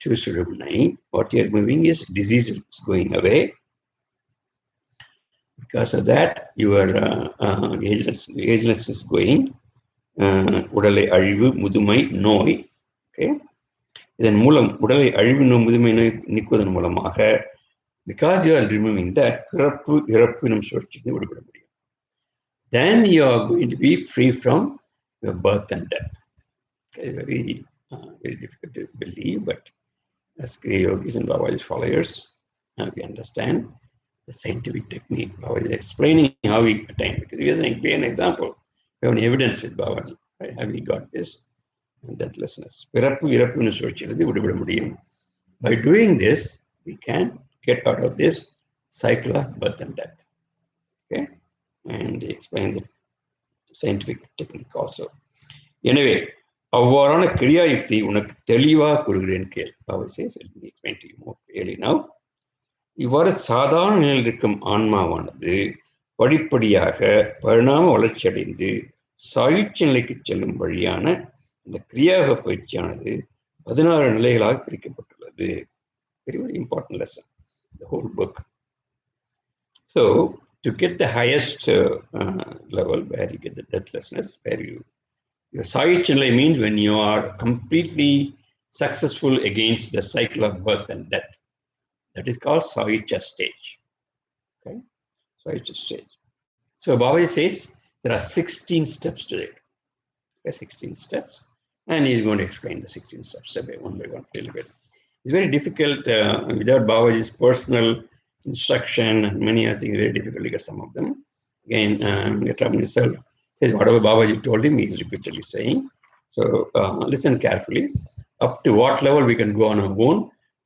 to Shirumani, what you're moving is disease is going away. Because of that, your ageless is going. உடலை அழிவு, முதுமை, நோய். Okay, இதன் மூலம் உடலை அழிவு, முதுமை, நோய் நீக்குவதன் மூலமாக, because you are removing that, பிறப்பு இறப்பு என்னும் சுழற்சிக்கு விடுபட முடியும். Then you are going to be free from your birth and death. Okay, very difficult to believe, but as Kriya Yogis and Babaji's followers, we understand the scientific technique. Babaji is explaining how we attain, because he is an example. We have an evidence with Babaji, right? How we got this deathlessness. By doing this, we can get out of this cycle of birth and death. Okay, and he explained the scientific technique also. Anyway, அவ்வாறான கிரியா யுக்தி உனக்கு தெளிவாக கூறுகிறேன் கேள். Baba says, let me explain to you more clearly now. இவ்வாறு சாதாரண நிலையில் இருக்கும் ஆன்மாவானது படிப்படியாக பரிணாம வளர்ச்சி அடைந்து சாயுட்ச நிலைக்கு செல்லும் வழியான இந்த கிரியாக பயிற்சியானது 16 நிலைகளாக பிரிக்கப்பட்டுள்ளது. Very, very important lesson, the whole book. So to get the highest level, where you get the deathlessness, where your Sahicha Nilai means when you are completely successful against the cycle of birth and death. That is called Sahicha stage. Okay, Sahicha stage. So Babaji says there are 16 steps to it. Okay, 16 steps, and he's going to explain the 16 steps one by one a little bit. It's very difficult without Babaji's personal instruction and many other things. Very difficult to get some of them. Again, Yatram himself says whatever Babaji told him, he is repeatedly saying. So listen carefully. Up to what level we can go on our own,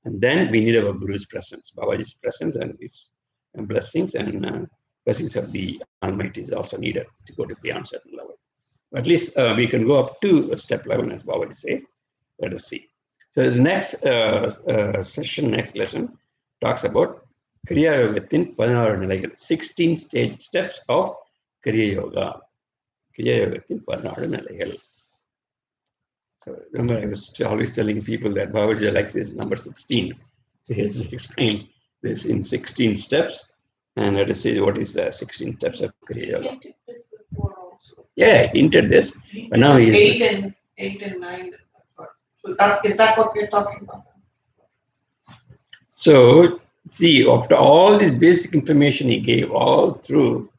and then we need our Guru's presence, Babaji's presence, and his blessings and blessings of the Almighty is also needed to go to beyond certain level. At least we can go up to step 11, as Babaji says. Let us see. So the next session, next lesson, talks about Kriya Yoga in 16 steps of Kriya Yoga. Kriya Yoga in 16 நிலைகள். So remember, I was always telling people that Babaji likes this number 16. So he has explained this in 16 steps. And let us see what is the 16 steps of Kriya Yoga. He did this before also. Yeah, he hinted this. But now he is 8 and 9. So is that what we're talking about? So See, after all this basic information he gave all through,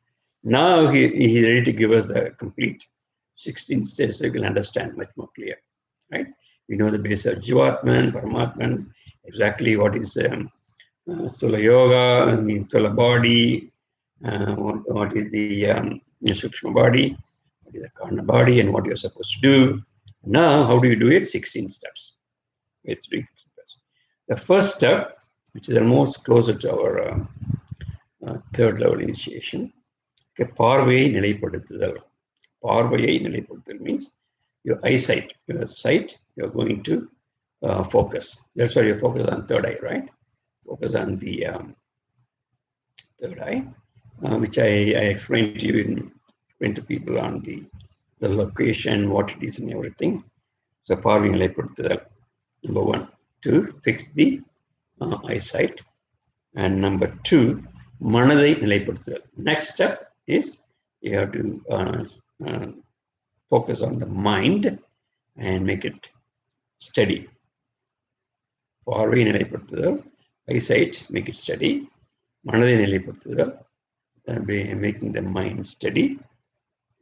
now he's ready to give us the complete 16 stages so you can understand much more clear, right? We know the base of Jivatman, Paramatman, exactly what is Sula Yoga, I mean, Sula body, what is the Sukshma body, what is the Karna body, and what you're supposed to do. Now, how do you do it? 16 steps. With 3 steps. The first step, which is almost closer to our third level initiation, பார்வையை நிலைப்படுத்துதல். பார்வையை நிலைப்படுத்துதல் means your eyesight, your sight, you're going to focus. That's why you focus on third eye, right? Focus on the third eye, which I explained to you explained to people on the location, what it is and everything. So பார்வை நிலைப்படுத்துதல், number 1, to fix the eyesight. And number 2, மனதை நிலைப்படுத்துதல். Next step is you have to focus on the mind and make it steady. பார்வை நிலைப்படுத்துதல், eyesight, make it steady. மனதை நிலைப்படுத்துதல், making the mind steady.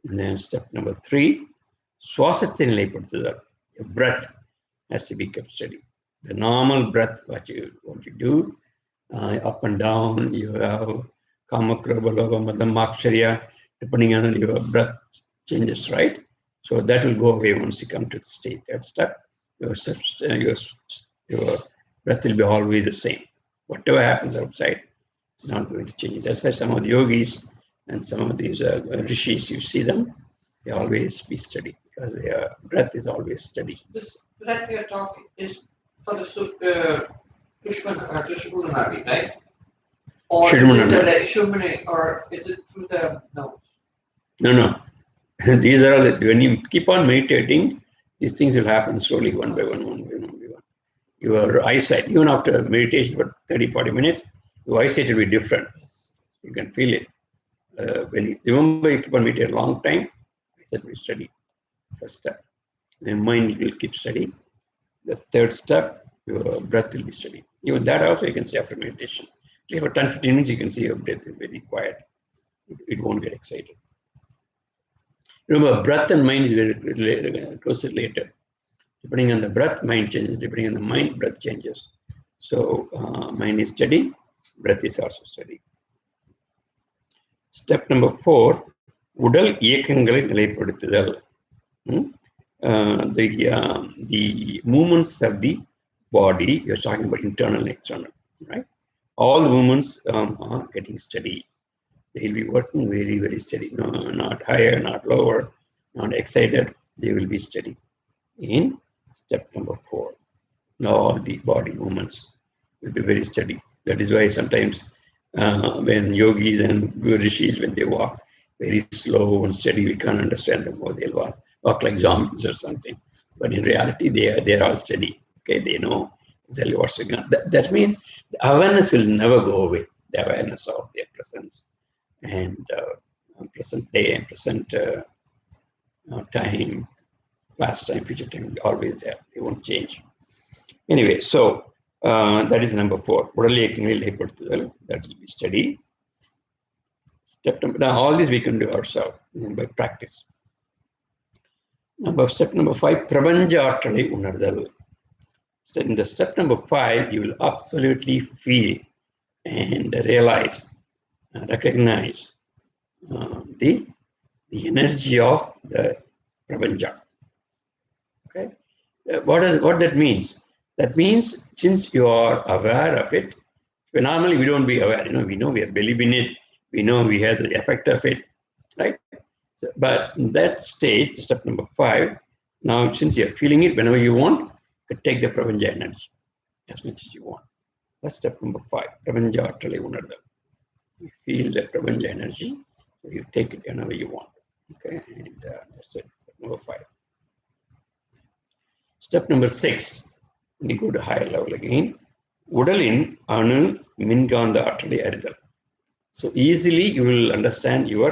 And then step number 3, சுவாசத்தை நிலைப்படுத்துதல். Your breath has to be kept steady. The normal breath, what you do, up and down, you have Kamakroba, Madam Maksharya, depending on your breath changes, right? So that will go away once you come to the state. That step, your breath will be always the same. Whatever happens outside, it's not going to change. That's why some of the yogis and some of these rishis, you see them, they always be steady because their breath is always steady. This breath you're talking is for the Sushmanadi, right? Or Shurmani, or is it through the nose? No. These are all when you keep on meditating, these things will happen slowly, one by one. Your eyesight, even after meditation for 30-40 minutes, your eyesight will be different. You can feel it. When you remember, you keep on meditating a long time, eyesight will be steady. First step. Then mind will keep steady. The third step, your breath will be steady. Even that also you can see after meditation. For 10-15 minutes, you can see your breath is very quiet. It won't get excited. Remember, breath and mind is very closely related. Depending on the breath, mind changes. Depending on the mind, breath changes. So mind is steady, breath is also steady. Step number 4, உடல் இயக்கங்களை நிலைப்படுத்துதல். The movements of the body, you're talking about internal and external, right? All the movements are getting steady. They'll be working very, very steady. No, not higher, not lower, not excited. They will be steady. In step number 4, all the body movements will be very steady. That is why sometimes when yogis and rishis, when they walk very slow and steady, we can't understand them more. They'll walk like zombies or something. But in reality, they're all steady. Okay, they know exactly what's going on. That means the awareness will never go away. The awareness of their presence and present day and present time, past time, future time, always there. They won't change. Anyway, so that is number 4. உடல் இயக்கங்களை நிலைப்படுத்துதல். That will be steady. Now all this we can do ourselves by practice. Step number 5, பிரபஞ்ச ஆற்றலை உணர்தல். So in the step number 5, you will absolutely feel and realize, recognize the energy of the prabanja. Okay, what that means? That means since you are aware of it, normally we don't be aware. We know we have belief in it. We know we have the effect of it, right? So, but in that stage, step number 5, now since you're feeling it, whenever you want, you can take the prabanja energy as much as you want. That's step number 5. Prabanja atralai unardal. You feel the prabanja energy, so you take it whenever you want. Okay, and that's it. Step number 5. Step number 6. We go to higher level again. உடலின் அணு மின்காந்த ஆற்றலை அறிதல். So easily you will understand your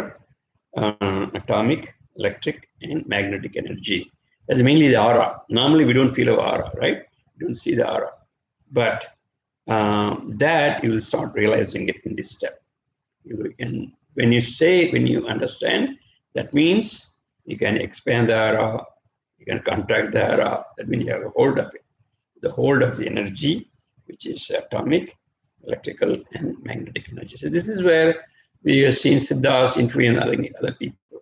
atomic, electric, and magnetic energy. That's mainly the aura. Normally we don't feel our aura, right? We don't see the aura. But that you will start realizing it in this step. You can, when you understand, that means you can expand the aura, you can contract the aura. That means you have a hold of it, the hold of the energy, which is atomic, electrical, and magnetic energy. So this is where we have seen Siddhas interviewing other people.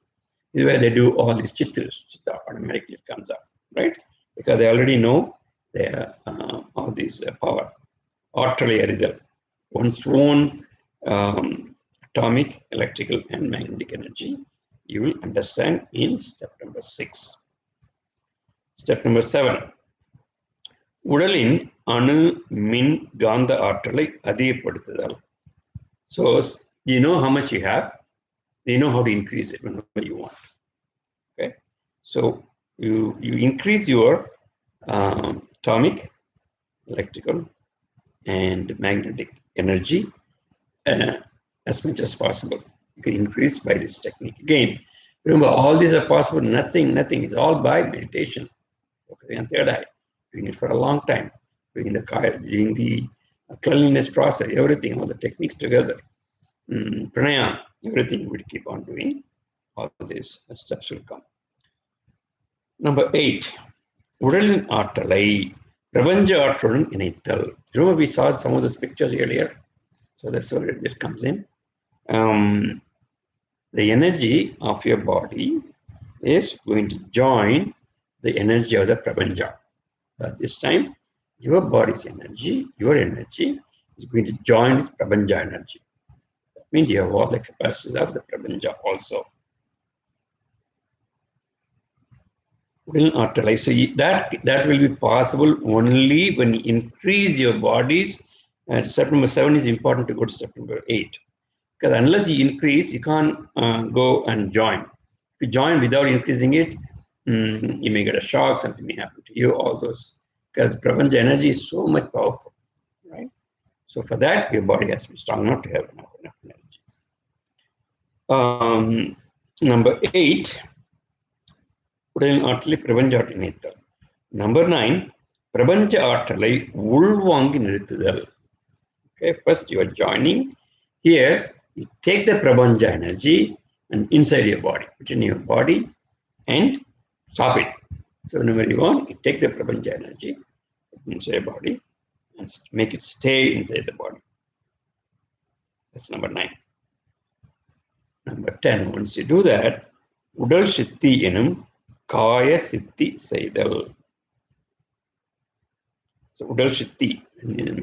This is where they do all these chitras. Chitta automatically comes up, right? Because they already know their all these power, ஆற்றலை அறிதல், one's own atomic, electrical, and magnetic energy. You will understand in step number 6. Step number 7. உடலின் அணு மின் காந்த ஆற்றலை அதிகப்படுத்துதல். So you know how much you have, you know how to increase it whenever you want. Okay, so you increase your atomic, electrical, and magnetic energy as much as possible. You can increase by this technique. Again, remember, all these are possible. Nothing is all by meditation. Okay, and third eye, doing it for a long time, doing the cleanliness process, everything, all the techniques together. Pranayama, everything we keep on doing. All these steps will come. Number 8, உடலின் ஆற்றலை பிரபஞ்ச ஆற்றலுடன் இணைத்தல். Remember, we saw some of those pictures earlier, so that's where it just comes in. The energy of your body is going to join the energy of the prabanja. At this time, your body's energy, your energy is going to join this prabanja energy. That means you have all the capacities of the prabanja also. So that will be possible only when you increase your bodies. Step number 7 is important to go to step number 8. Because unless you increase, you can't go and join. If you join without increasing it, you may get a shock, something may happen to you, all those. Because Prabanja energy is so much powerful, right? So for that, your body has to be strong enough to have enough energy. Number 8, உடலின் ஆற்றலை பிரபஞ்ச ஆற்றலை இணைத்தல். Number 9, பிரபஞ்ச ஆற்றலை உள்வாங்கி நிறுத்துதல். Okay, first you are joining. Here, you take the prabanja energy and inside your body, put in your body and stop it. So whenever you want, you take the prabanja energy inside your body and make it stay inside the body. That's number 9. Number 10, once you do that, udal sitti enum kaya sitti seidal. So udal sitti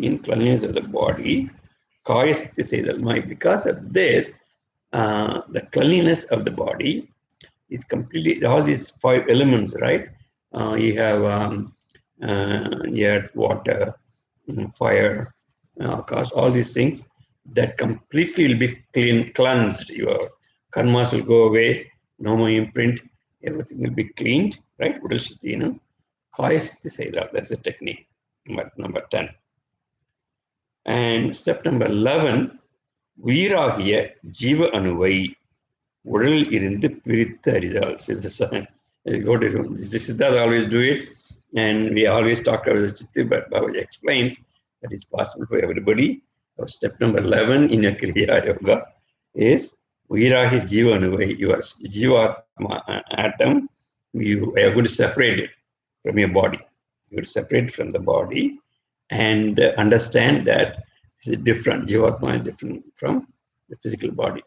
means cleanliness of the body. Kaya sitti seidal. Because of this, the cleanliness of the body is completely, all these 5 elements, right? You have water, fire, cause all these things that completely will be cleansed. Your karmas will go away, no more imprint, everything will be cleaned, right? Udal sitti, Kaya sitti seidal. That's the technique. Number 10. And step number 11, உயிராகிய ஜீவ அணுவை உடலில் இருந்து பிரித்து அறிதல். The Siddhas always do it, and we always talk about the Chitti, but Babaji explains that it's possible for everybody. So step number 11 in a Kriya Yoga is உயிராகிய ஜீவ அணுவை, your jiva atom, you are going to separate it from your body. You will separate from the body and understand that this is different. Jivatma is different from the physical body.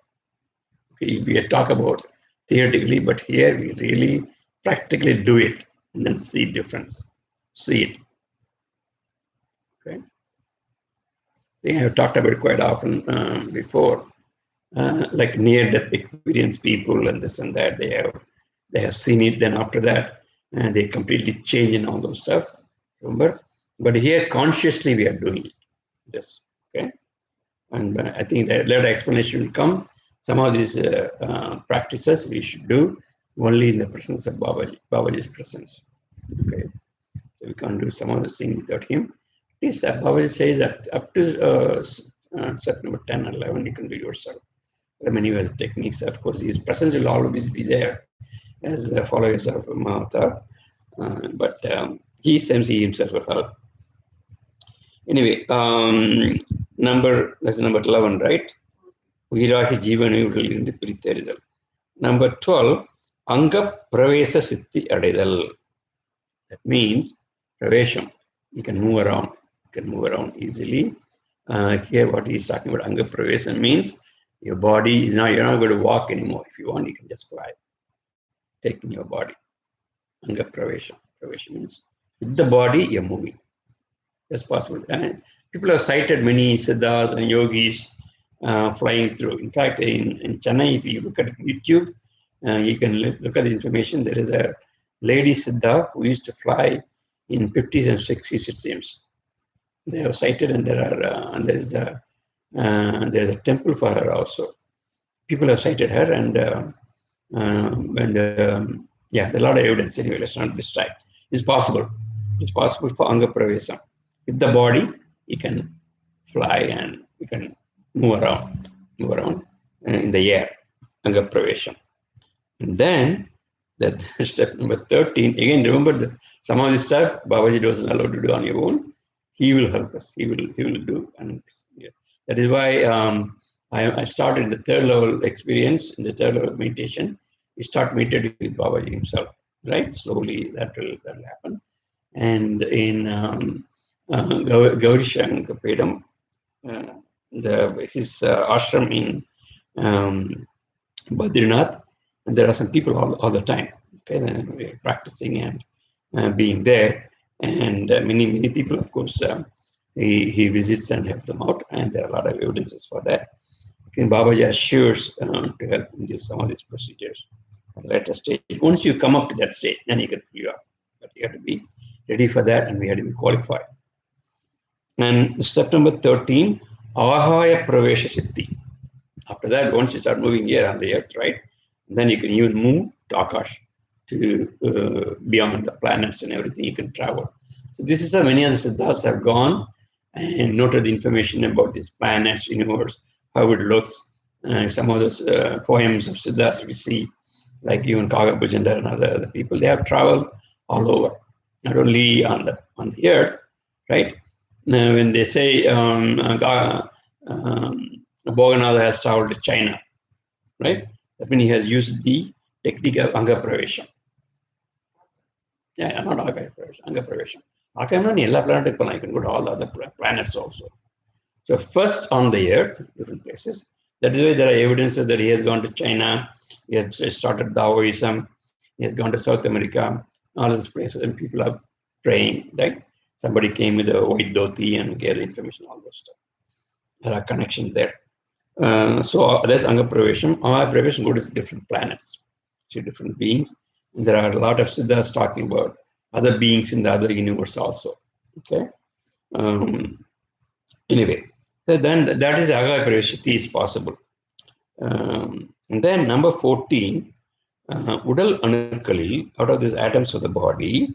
Okay, we talk about theoretically, but here we really practically do it and then see difference, see it. Okay, I think I have talked about it quite often before, like near-death experience people and this and that. They have seen it. Then after that, they completely change in all those stuff. Remember, but here consciously we are doing this. Okay, and I think that later explanation will come. Some of these practices we should do only in the presence of Babaji's presence. Okay, so we can't do some of the things without him. At least Babaji says that up to step number 10 and 11 you can do yourself. There are many ways techniques. Of course, his presence will always be there as followers of Mahaavatar, but he himself will help. Anyway, that's number 11, right? உயிராகி ஜீவனை உடலிலிருந்து பிரித்தறிதல். Number 12, Anga Pravesa Siddhi Adidal. That means Pravesham. You can move around. You can move around easily. Here, what he's talking about, Anga Pravesa means your body is not, you're not going to walk anymore. If you want, you can just fly. Taking your body. Anga Pravesha. Pravesha means with the body, you're moving. That's possible. And people have cited many siddhas and yogis flying through. In fact, in Chennai, if you look at YouTube, you can look at the information. There is a lady siddha who used to fly in 50s and 60s, it seems. They have cited, and there's a temple for her also. People have cited her, and there's a lot of evidence. Anyway, let's not distract. It's possible. It's possible for Anga Pravesa. With the body, you can fly and you can move around in the air. Anga Pravesa. And then that step number 13, again, remember that some of this stuff Babaji doesn't allow to do on your own. He will help us. He will do. And that is why I started the third level experience, in the third level meditation. You start meditating with Babaji himself, right? Slowly that will happen. And in Gauri Shankar Pedam, his ashram in Badrinath, and there are some people all the time, okay, practicing and being there. And many people, of course, he visits and helps them out, and there are a lot of evidences for that. And Babaji assures to help in some of these procedures at a later stage. Once you come up to that stage, then you can pull you up. But you have to be ready for that, and we have to be qualified. And step number 13, Ahaya Pravesha Siddhi. After that, once you start moving here on the earth, right, then you can even move to Akash, to beyond the planets and everything. You can travel. So this is how many of the siddhas have gone and noted the information about these planets, universe, how it looks. Some of those poems of siddhas we see, like even Kaga Bhujandar and other people, they have traveled all over, not only on the earth, right? When they say Bhoganatha has traveled to China, right? That means he has used the technique of Anga Pravesha. Yeah, not Anga Pravesha, Anga Pravesha. Anga Pravesha, planet, you can go to all the other planets also. So first on the earth, different places. That is why there are evidences that he has gone to China, he has started Taoism, he has gone to South America, all those places, and people are praying, right? Somebody came with a white dhoti and gave information, all those stuff. There are connections there. So there's Anga Pravesham. Anga Pravesham goes to different planets, to different beings. And there are a lot of siddhas talking about other beings in the other universe also. Okay. Anyway, so then that is Anga Praveshati is possible. And then number 14, Udal Anukalil, out of these atoms of the body,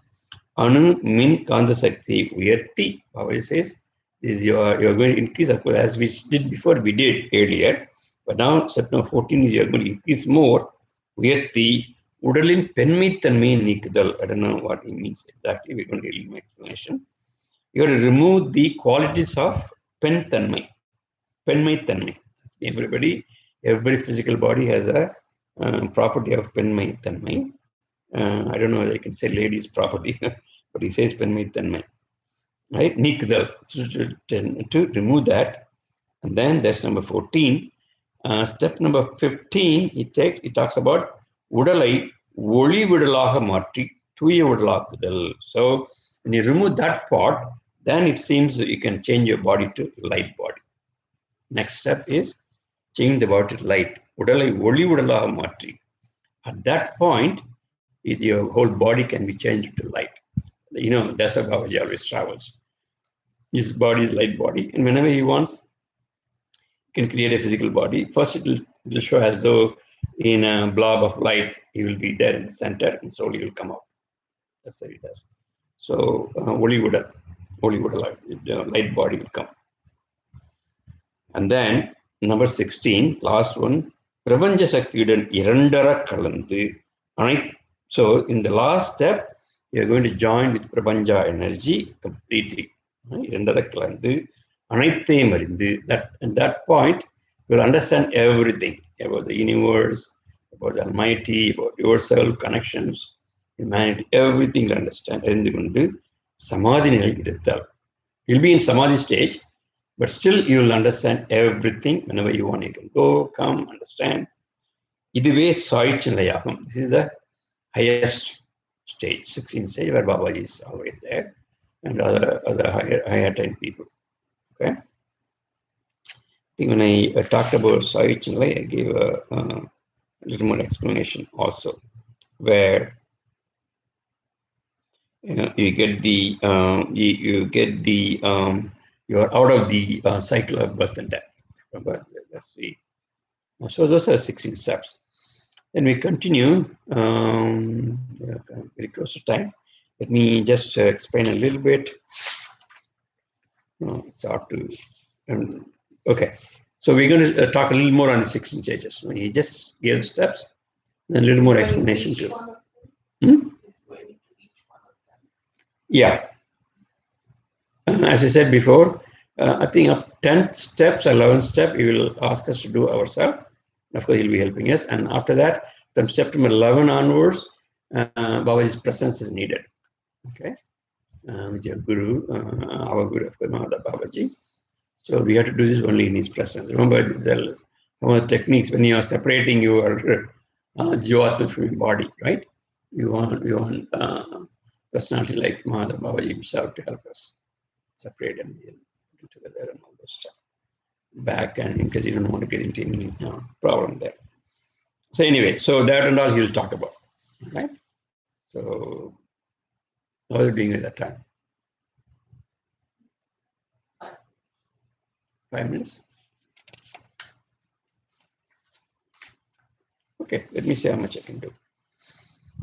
Anu Min Kanda Sakti Uyati, Babaji says, you're going to increase, of course, as we did before, we did earlier, but now step number 14 is you're going to increase more. Uyati, Udalin Penmai Tanmai Nikdal. I don't know what he means exactly. We're going to give my explanation. You have to remove the qualities of Pen Tanmai. Penmai Tanmai. Every physical body has a property of Penmai Tanmai. I don't know whether I can say ladies' property, but he says Penmai Tanmai. Right? Nikdal. To remove that. And then that's number 14. Step number 15, he talks about Udalai Oli Vidalaha Matri Tuya Vidalakudal. So when you remove that part, then it seems that you can change your body to light body. Next step is change the body to light. Udalai Oli Vidalaha Matri. At that point, your whole body can be changed to light. That's how Babaji always travels. His body is light body, and whenever he wants, he can create a physical body. First, it will show as though in a blob of light, he will be there in the center, and slowly he will come out. That's how he does. So, Hollywood light body will come. And then, number 16, last one, Prabanja Shaktiudan Irandara Kalandu. So, in the last step, you're going to join with Prabanja energy completely. இரண்டரை கலந்து அனைத்தையும் அறிந்து, that at that point you will understand everything about the universe, about the Almighty, about yourself, connections, humanity, everything you understand. அறிந்து கொண்டு சமாதி நிலையில் இருத்தால், you'll be in samadhi stage, but still you will understand everything whenever you want. You can go, come, understand. இதுவே சாய்ச்சி நிலையாகும். This is the highest stage, 16th stage, where Babaji is always there, and other higher attained people. Okay. I think when I talked about Saich Nilai, I gave a little more explanation also, where you get the you are out of the cycle of birth and death. Remember, let's see. So those are 16 steps. Then we continue. Very close to time. Let me just explain a little bit. It's hard to. Okay, so we're going to talk a little more on the 16 stages. He just gave the steps, then a little more explanation too. Yeah. As I said before, I think up 10th steps or 11th step, he will ask us to do ourselves. Of course, he'll be helping us. And after that, from step number 11 onwards, Babaji's presence is needed. Okay. With your guru, our guru, of course, Mahaavatar Babaji. So we have to do this only in his presence. Remember, this is some of the techniques when you are separating your Jivatma from your body, right? You want personality like Mahaavatar Babaji himself to help us separate and do together and all this stuff. Back and because you don't want to get into any problem there. So anyway, so that and all he'll talk about, right? So how are you doing at that time? 5 minutes. Okay, let me see how much I can do.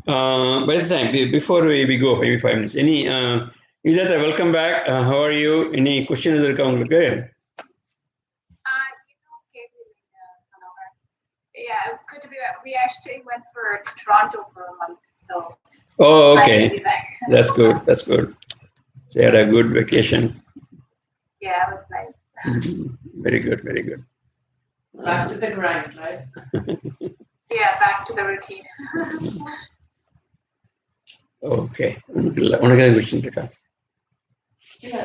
By the time, before we go, maybe 5 minutes. Any, is that welcome back? How are you? Any questions? Yeah, it's good to be back. We actually went to Toronto for a month, so. Oh, okay. That's good. That's good. So you had a good vacation. Yeah, it was nice. Very good. Very good. Back to the grind, right? Yeah, back to the routine. Okay. Another question, Rika. Yeah,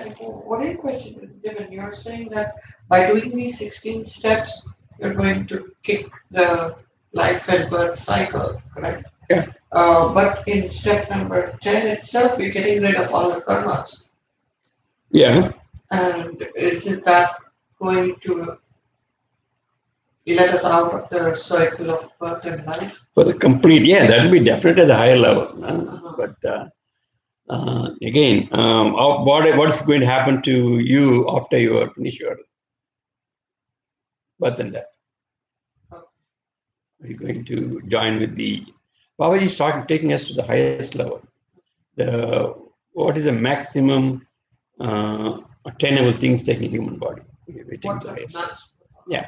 what are your questions, Devin? You're saying that by doing these 16 steps, you're going to kick the life and birth cycle, correct? Yeah. But in step number 10 itself, you're getting rid of all the karmas. Yeah. And is that going to let us out of the cycle of birth and life? For the complete, yeah, that will be definitely at the higher level. But again, what is going to happen to you after you are finished your birth and death? Are you going to join with the Babaji is taking us to the highest level? What is the maximum attainable things taking human body? Yeah.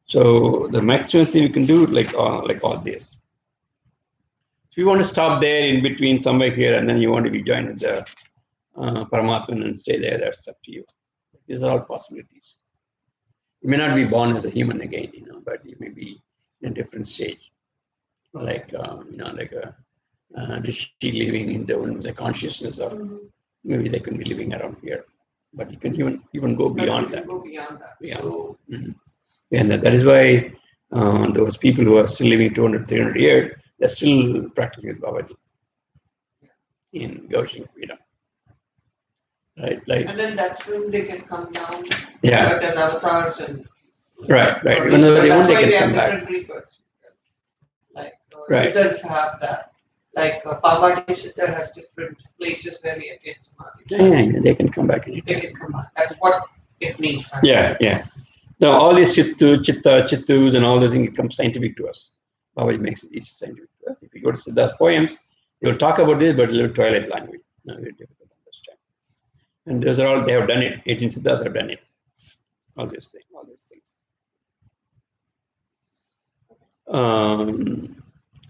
So the maximum thing you can do, like all this. So you want to stop there in between somewhere here, and then you want to be joined with the Paramatman and stay there. That's up to you. These are all possibilities. You may not be born as a human again, but you may be in a different stage, like like a rishi living in the consciousness of maybe they can be living around here, but you can even go beyond that. Go beyond that. Yeah. So, and that is why those people who are still living 200, 300 years, they're still practicing with Babaji in Gaushing, right? Like, and then that's when they can come down. Yeah. As avatars and. Right. Even though they want, they can come back. Like Right. Siddhas have that. Like Pavadi Siddha has different places where he attains samadhi. Yeah, they can come back. They can come back. That's what it means. Yeah. Now all these chittus and all those things become scientific to us. Babaji makes it easy scientific to us. If you go to Siddha's poems, they will talk about this, but a little twilight language. Very difficult to understand. And those are all, they have done it. 18 Siddhas have done it. All these things.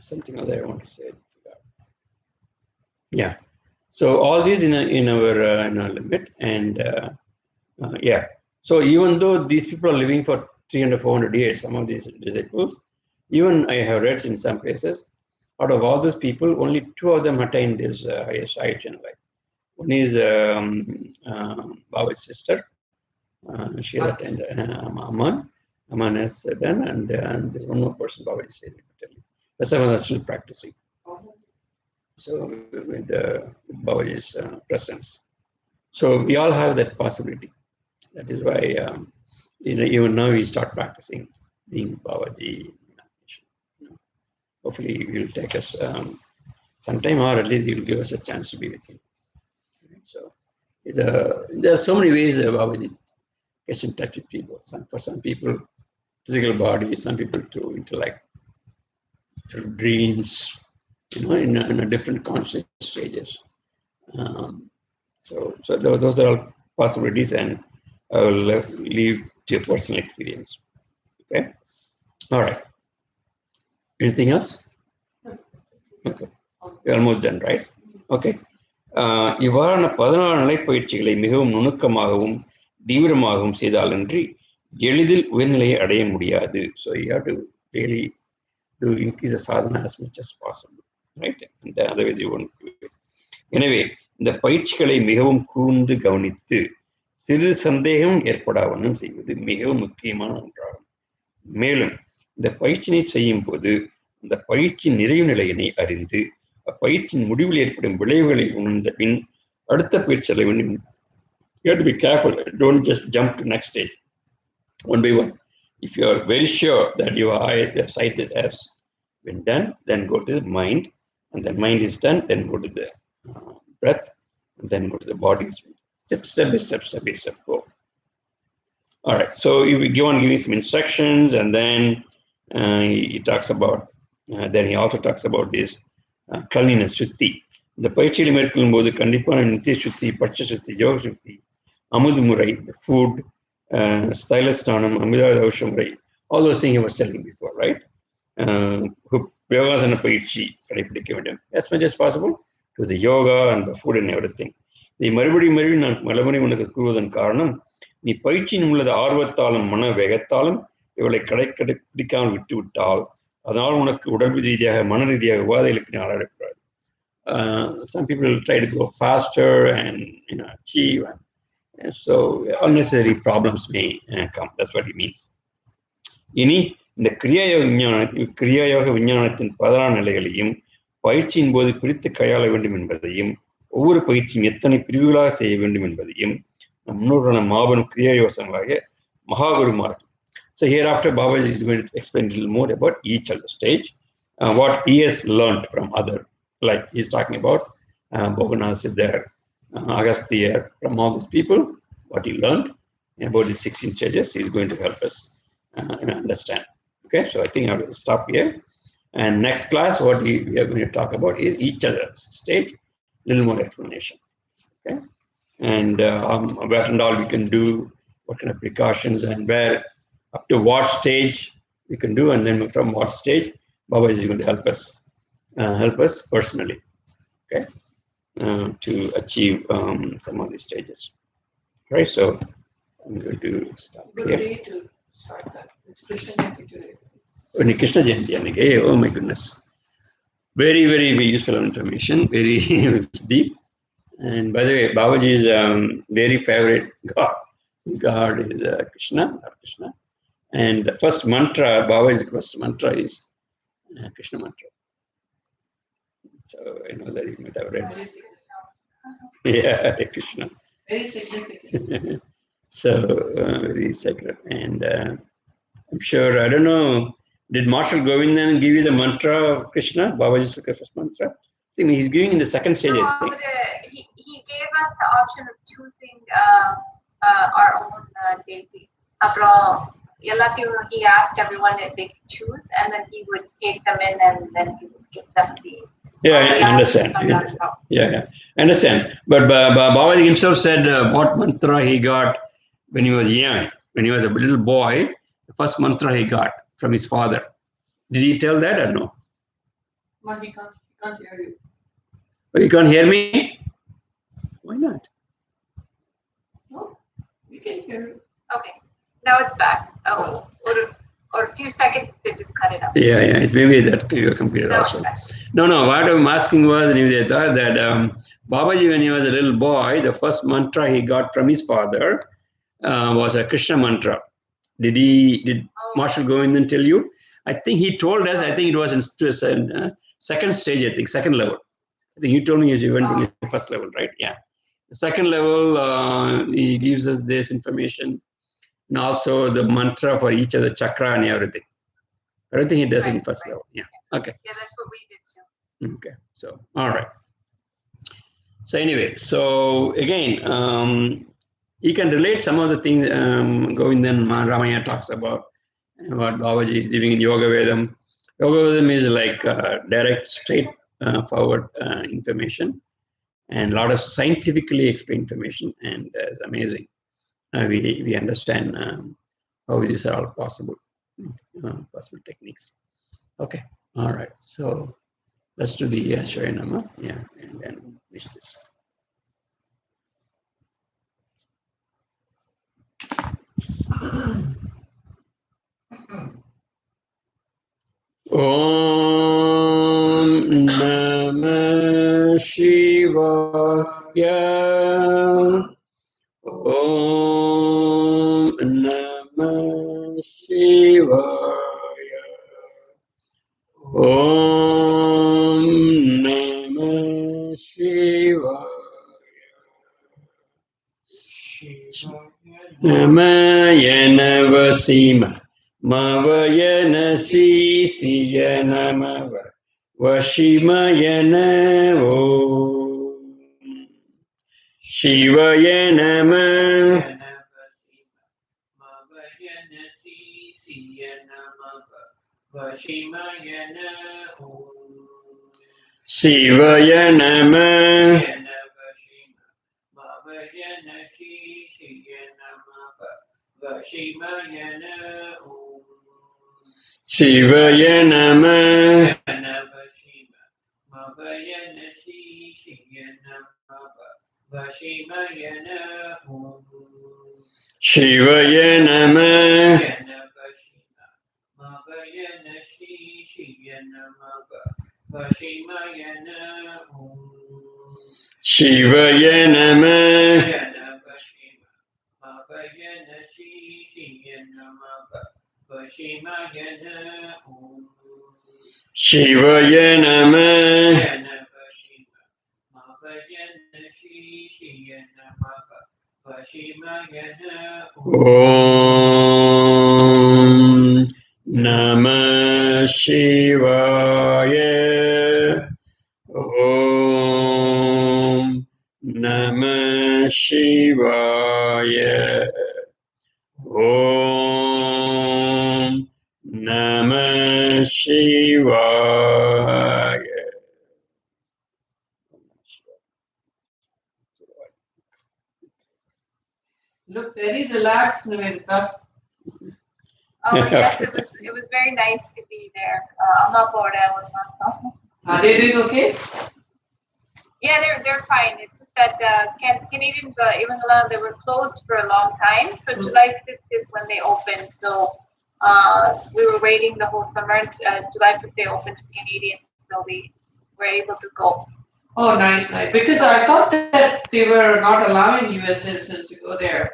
Something else I want to say. Yeah. So all these in our limit, and yeah. So even though these people are living for 300, 400 years, some of these disciples, even I have read in some places, out of all these people, only 2 of them attained this highest height in life. One is Baba's sister. She has attained Aman. Aman has done, and there's one more person, Baba is saying. The 7 are still practicing. So with Babaji's presence. So we all have that possibility. That is why even now we start practicing being Babaji. Hopefully it will take us some time, or at least he will give us a chance to be with him. So there are so many ways Babaji gets in touch with people. For some people, physical body, some people through intellect, through dreams, in a different conscious stages. So those are all possibilities, and I will leave to your personal experience. Okay. All right. Anything else? Okay. We're almost done, right? Okay. இவ்வாறான 14 நிலைப்பயிற்சிகளை மிகவும் நுணுக்கமாகவும் தீவிரமாகவும் செய்தாலன்றி எளிதில் உயர்நிலையை அடைய முடியாது. So you have to really do increase the sadhana as much as possible, right? And otherwise you won't do it. எனவே இந்த பயிற்சிகளை மிகவும் கூர்ந்து கவனித்து சிறு சந்தேகம் ஏற்படாவண்ணம் செய்வது மிகவும் முக்கியமான ஒன்றாகும். மேலும் இந்த பயிற்சியை செய்யும் போது இந்த பயிற்சி நிறைவு நிலையினை அறிந்து அப்பயிற்சியின் முடிவில் ஏற்படும் விளைவுகளை உணர்ந்த பின் அடுத்த பயிற்சி செல்ல வேண்டும். You have to be careful. Don't just jump to next stage one by one. If you are very sure that your sight has been done, then go to the mind, and then mind is done, then go to the breath, and then go to the body. Step by step, go. All right. So you go on giving some instructions, and then he talks about. Then he also talks about this cleanliness, சுத்தி. இந்த பயிற்சிகளை மேற்கொள்ளும் போது கண்டிப்பான நித்திய சுத்தி, பட்ச சுத்தி, யோக சுத்தி, அமுது முறை, food, ஸ்தைலஸ்தானம், அமிர்தாதோஷ முறை, all those things he was telling before, right? யோகாசன பயிற்சி கடைபிடிக்க வேண்டும் as much as possible to the yoga and the food and everything. இதை மறுபடியும் நான் மறுபடியும் உனக்கு கூறுவதன் காரணம், நீ பயிற்சியின் உள்ளது ஆர்வத்தாலும் மன வேகத்தாலும் இவளை கடைபிடிக்காமல் விட்டு விட்டால் அதனால் உனக்கு உடல் ரீதியாக மன ரீதியாக உபாதைகளுக்கு நீ ஆளாடக்கூடாது. Some people try to go faster and achieve, and so unnecessary problems may come. That's what he means. இனி இந்த கிரியாயோக விஞ்ஞானத்தின் 16 நிலைகளையும் பயிற்சியின் போது பிரித்து கையாள வேண்டும் என்பதையும் ஒவ்வொரு பயிற்சியும் எத்தனை பிரிவுகளாக செய்ய வேண்டும் என்பதையும் முன்னோரான மாபெரும் கிரியா யோசனைகளாக மகாகுருமார். So hereafter Babaji is going to explain a little more about each other stage, what he has learned from other, like he's talking about Boganath Siddhar, Agastya, from all those people, what he learned about the 16 stages. He's going to help us understand. Okay, so I think I will stop here. And next class, what we are going to talk about is each other's stage, little more explanation. Okay, and what and all we can do, what kind of precautions, and where up to what stage we can do, and then from what stage Baba is going to help us personally, okay, to achieve some of these stages. Right, so I'm going to stop Good here. day to start that. It's Krishna Jayanti today. Krishna Jayanti, oh my goodness, very very useful information, very deep. And by the way, Babaji's very favorite God is Krishna, or Krishna. And the first mantra, Babaji's first mantra is Krishna mantra. So I know that you might have read. Yeah, Krishna. Very significant. So very sacred. And I'm sure, I don't know, did Marshal Govindan give you the mantra of Krishna? Babaji's first mantra? I think he's giving in the second stage, No, I think. but, he gave us the option of choosing our own deity. He asked everyone if they could choose, and then he would take them in, and then he would give them the. Yeah, I understand. Yeah, I understand. But Babaji himself said what mantra he got when he was young, when he was a little boy, the first mantra he got from his father. Did he tell that or no? But he can't hear you. Oh, you can't hear me? Why not? No, we can hear it. Okay, now it's back. Oh, or a few seconds they just cut it up. Yeah, it's maybe that your computer Now also. it's back. No. What I'm asking was, they thought that Babaji, when he was a little boy, the first mantra he got from his father was a Krishna mantra. Did Marshal Govindan tell you? I think he told us. I think it was in second stage. I think second level. I think you told me you went to the first level, right? Yeah. The second level, he gives us this information, and also the mantra for each of the chakra and everything. Everything he does in first level. Yeah. Okay. Yeah, that's what we did too. Okay. So, all right. So anyway, so again, you can relate some of the things Govindan Ramayana talks about what Babaji is doing in Yoga Vedham. Yoga Vedham is like direct, straight forward information and a lot of scientifically explained information, and it's amazing. We understand how these are all possible techniques. Okay, all right. So let's do the Shayanama, yeah, and then finish this. Om Namah Shivaya. Om Namah Shivaya. Om Namah Shivaya. Namayana Vasima. Mavayana Sisiyana Mava. Vashimayana Om. Shivayana Ma. Shivayana Ma. Shivayana Ma. Shivayana Ma. Shivayana Ma. Shivayana Ma. Om Namah Shivaya. Om Namah Shivaya. Om Namah Shivaya. Look very relaxed, Nivedita. Oh yes, it was very nice to be there. I'm not bored. I was not so. Are they doing okay? Yeah, they're fine. It's just that Canadian Ivangalan, they were closed for a long time. So July 5th is when they opened. So we were waiting the whole summer. July 5th they opened to Canadians, so we were able to go. Oh, nice. Because I thought that they were not allowing U.S. citizens to go there.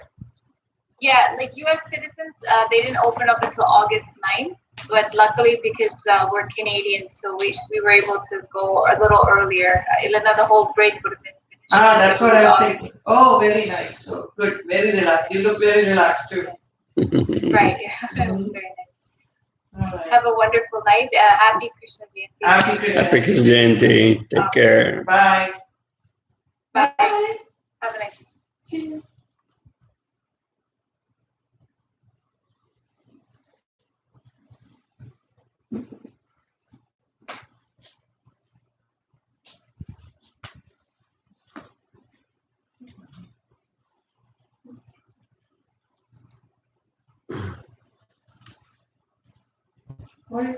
Yeah, like U.S. citizens, they didn't open up until August 9th. But luckily, because we're Canadian, so we were able to go a little earlier. Ilana, the whole break would have been finished. That's what I was thinking. Oh, very nice. So good. Very relaxed. You look very relaxed too. Right. Yeah. It was very nice. Right. Have a wonderful night. Happy Krishna Jayanti. Happy Krishna Jayanti. Take care. Bye. Bye. Have a nice day. See you. Why?